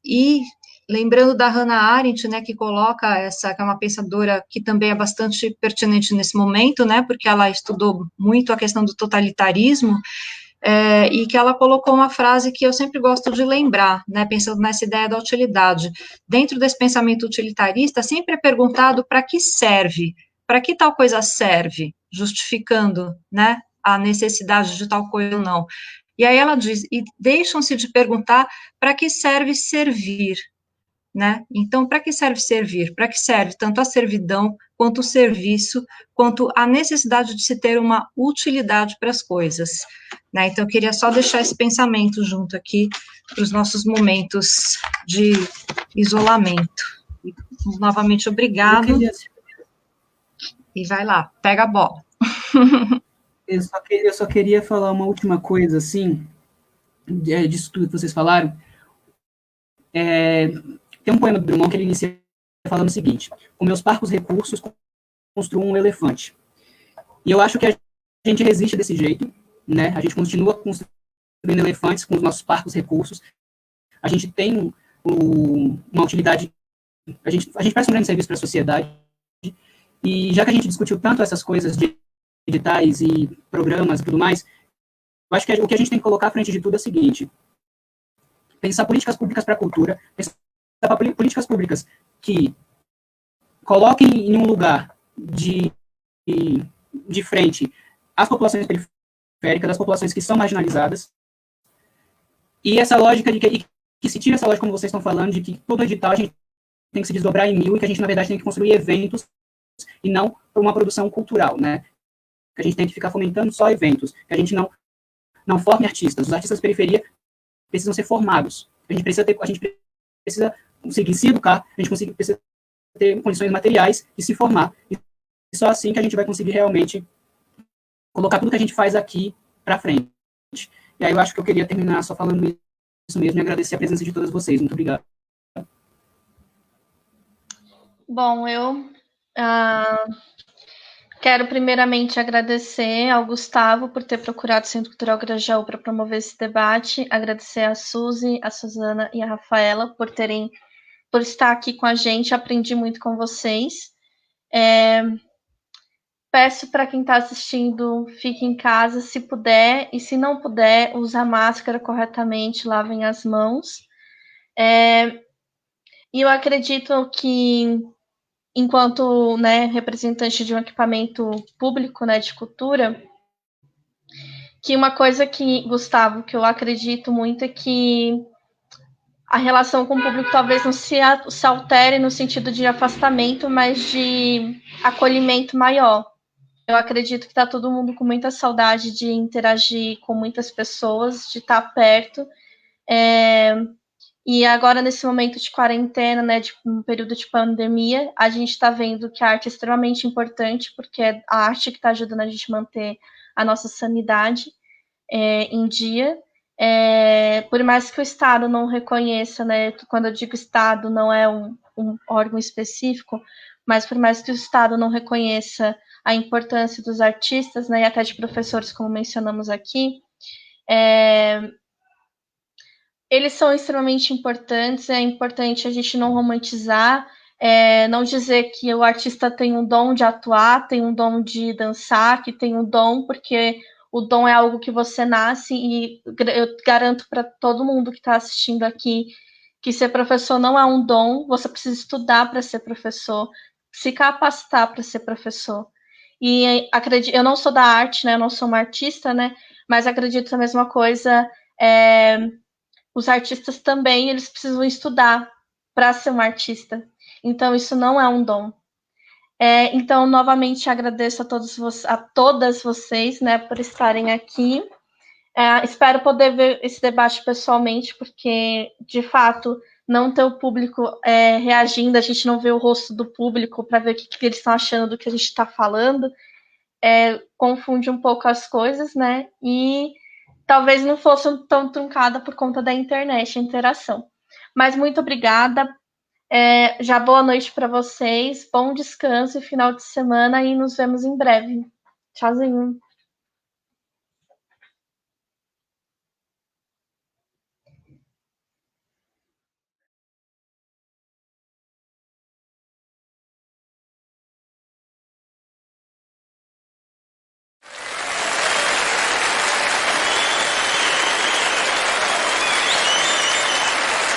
e lembrando da Hannah Arendt, né, que coloca que é uma pensadora que também é bastante pertinente nesse momento, né, porque ela estudou muito a questão do totalitarismo, e que ela colocou uma frase que eu sempre gosto de lembrar, né, pensando nessa ideia da utilidade. Dentro desse pensamento utilitarista, sempre é perguntado para que serve, para que tal coisa serve, justificando, né, a necessidade de tal coisa ou não. E aí ela diz, e deixam-se de perguntar para que serve servir, né? Então, para que serve servir? Para que serve tanto a servidão, quanto o serviço, quanto a necessidade de se ter uma utilidade para as coisas, né? Então, eu queria só deixar esse pensamento junto aqui para os nossos momentos de isolamento. E, novamente, obrigado. E vai lá, pega a bola. Eu só queria falar uma última coisa, assim, disso tudo que vocês falaram. Tem um poema do Drummond que ele inicia falando o seguinte: com meus parcos recursos, construo um elefante. E eu acho que a gente resiste desse jeito, né? A gente continua construindo elefantes com os nossos parcos recursos. A gente tem uma utilidade, a gente presta um grande serviço para a sociedade. E já que a gente discutiu tanto essas coisas de editais e programas e tudo mais, eu acho que o que a gente tem que colocar à frente de tudo é o seguinte: pensar políticas públicas para a cultura, pensar políticas públicas que coloquem em um lugar de frente as populações periféricas, as populações que são marginalizadas, e essa lógica de que se tira essa lógica, como vocês estão falando, de que todo edital a gente tem que se desdobrar em mil e que a gente, na verdade, tem que construir eventos e não uma produção cultural, né? Que a gente tem que ficar fomentando só eventos, que a gente não forme artistas. Os artistas da periferia precisam ser formados. A gente precisa conseguir se educar, a gente precisa ter condições materiais de se formar. E só assim que a gente vai conseguir realmente colocar tudo que a gente faz aqui para frente. E aí eu acho que eu queria terminar só falando isso mesmo e agradecer a presença de todas vocês. Muito obrigado. Bom, eu quero primeiramente agradecer ao Gustavo por ter procurado o Centro Cultural Grajaú para promover esse debate, agradecer a Suzy, a Suzana e a Rafaela por estar aqui com a gente, aprendi muito com vocês. Peço para quem está assistindo, fique em casa se puder, e se não puder, use a máscara corretamente, lavem as mãos. E eu acredito que, enquanto, né, representante de um equipamento público, né, de cultura, que uma coisa que, Gustavo, que eu acredito muito é que a relação com o público talvez não se altere no sentido de afastamento, mas de acolhimento maior. Eu acredito que está todo mundo com muita saudade de interagir com muitas pessoas, de estar perto. E agora, nesse momento de quarentena, né, de um período de pandemia, a gente está vendo que a arte é extremamente importante, porque é a arte que está ajudando a gente a manter a nossa sanidade em dia. Por mais que o Estado não reconheça, né, quando eu digo Estado, não é um órgão específico, mas por mais que o Estado não reconheça a importância dos artistas, né, e até de professores, como mencionamos aqui, eles são extremamente importantes, é importante a gente não romantizar, não dizer que o artista tem um dom de atuar, tem um dom de dançar, que tem um dom, porque o dom é algo que você nasce, e eu garanto para todo mundo que está assistindo aqui que ser professor não é um dom, você precisa estudar para ser professor, se capacitar para ser professor. E eu não sou da arte, né? Eu não sou uma artista, né? Mas acredito na mesma coisa. Os artistas também, eles precisam estudar para ser um artista. Então, isso não é um dom. Então, novamente, agradeço a todas vocês, né, por estarem aqui. Espero poder ver esse debate pessoalmente, porque, de fato, não ter o público reagindo, a gente não vê o rosto do público para ver o que eles estão achando do que a gente está falando, confunde um pouco as coisas, né? E talvez não fosse tão truncada por conta da internet, a interação. Mas muito obrigada. Já boa noite para vocês, bom descanso e final de semana, e nos vemos em breve. Tchauzinho.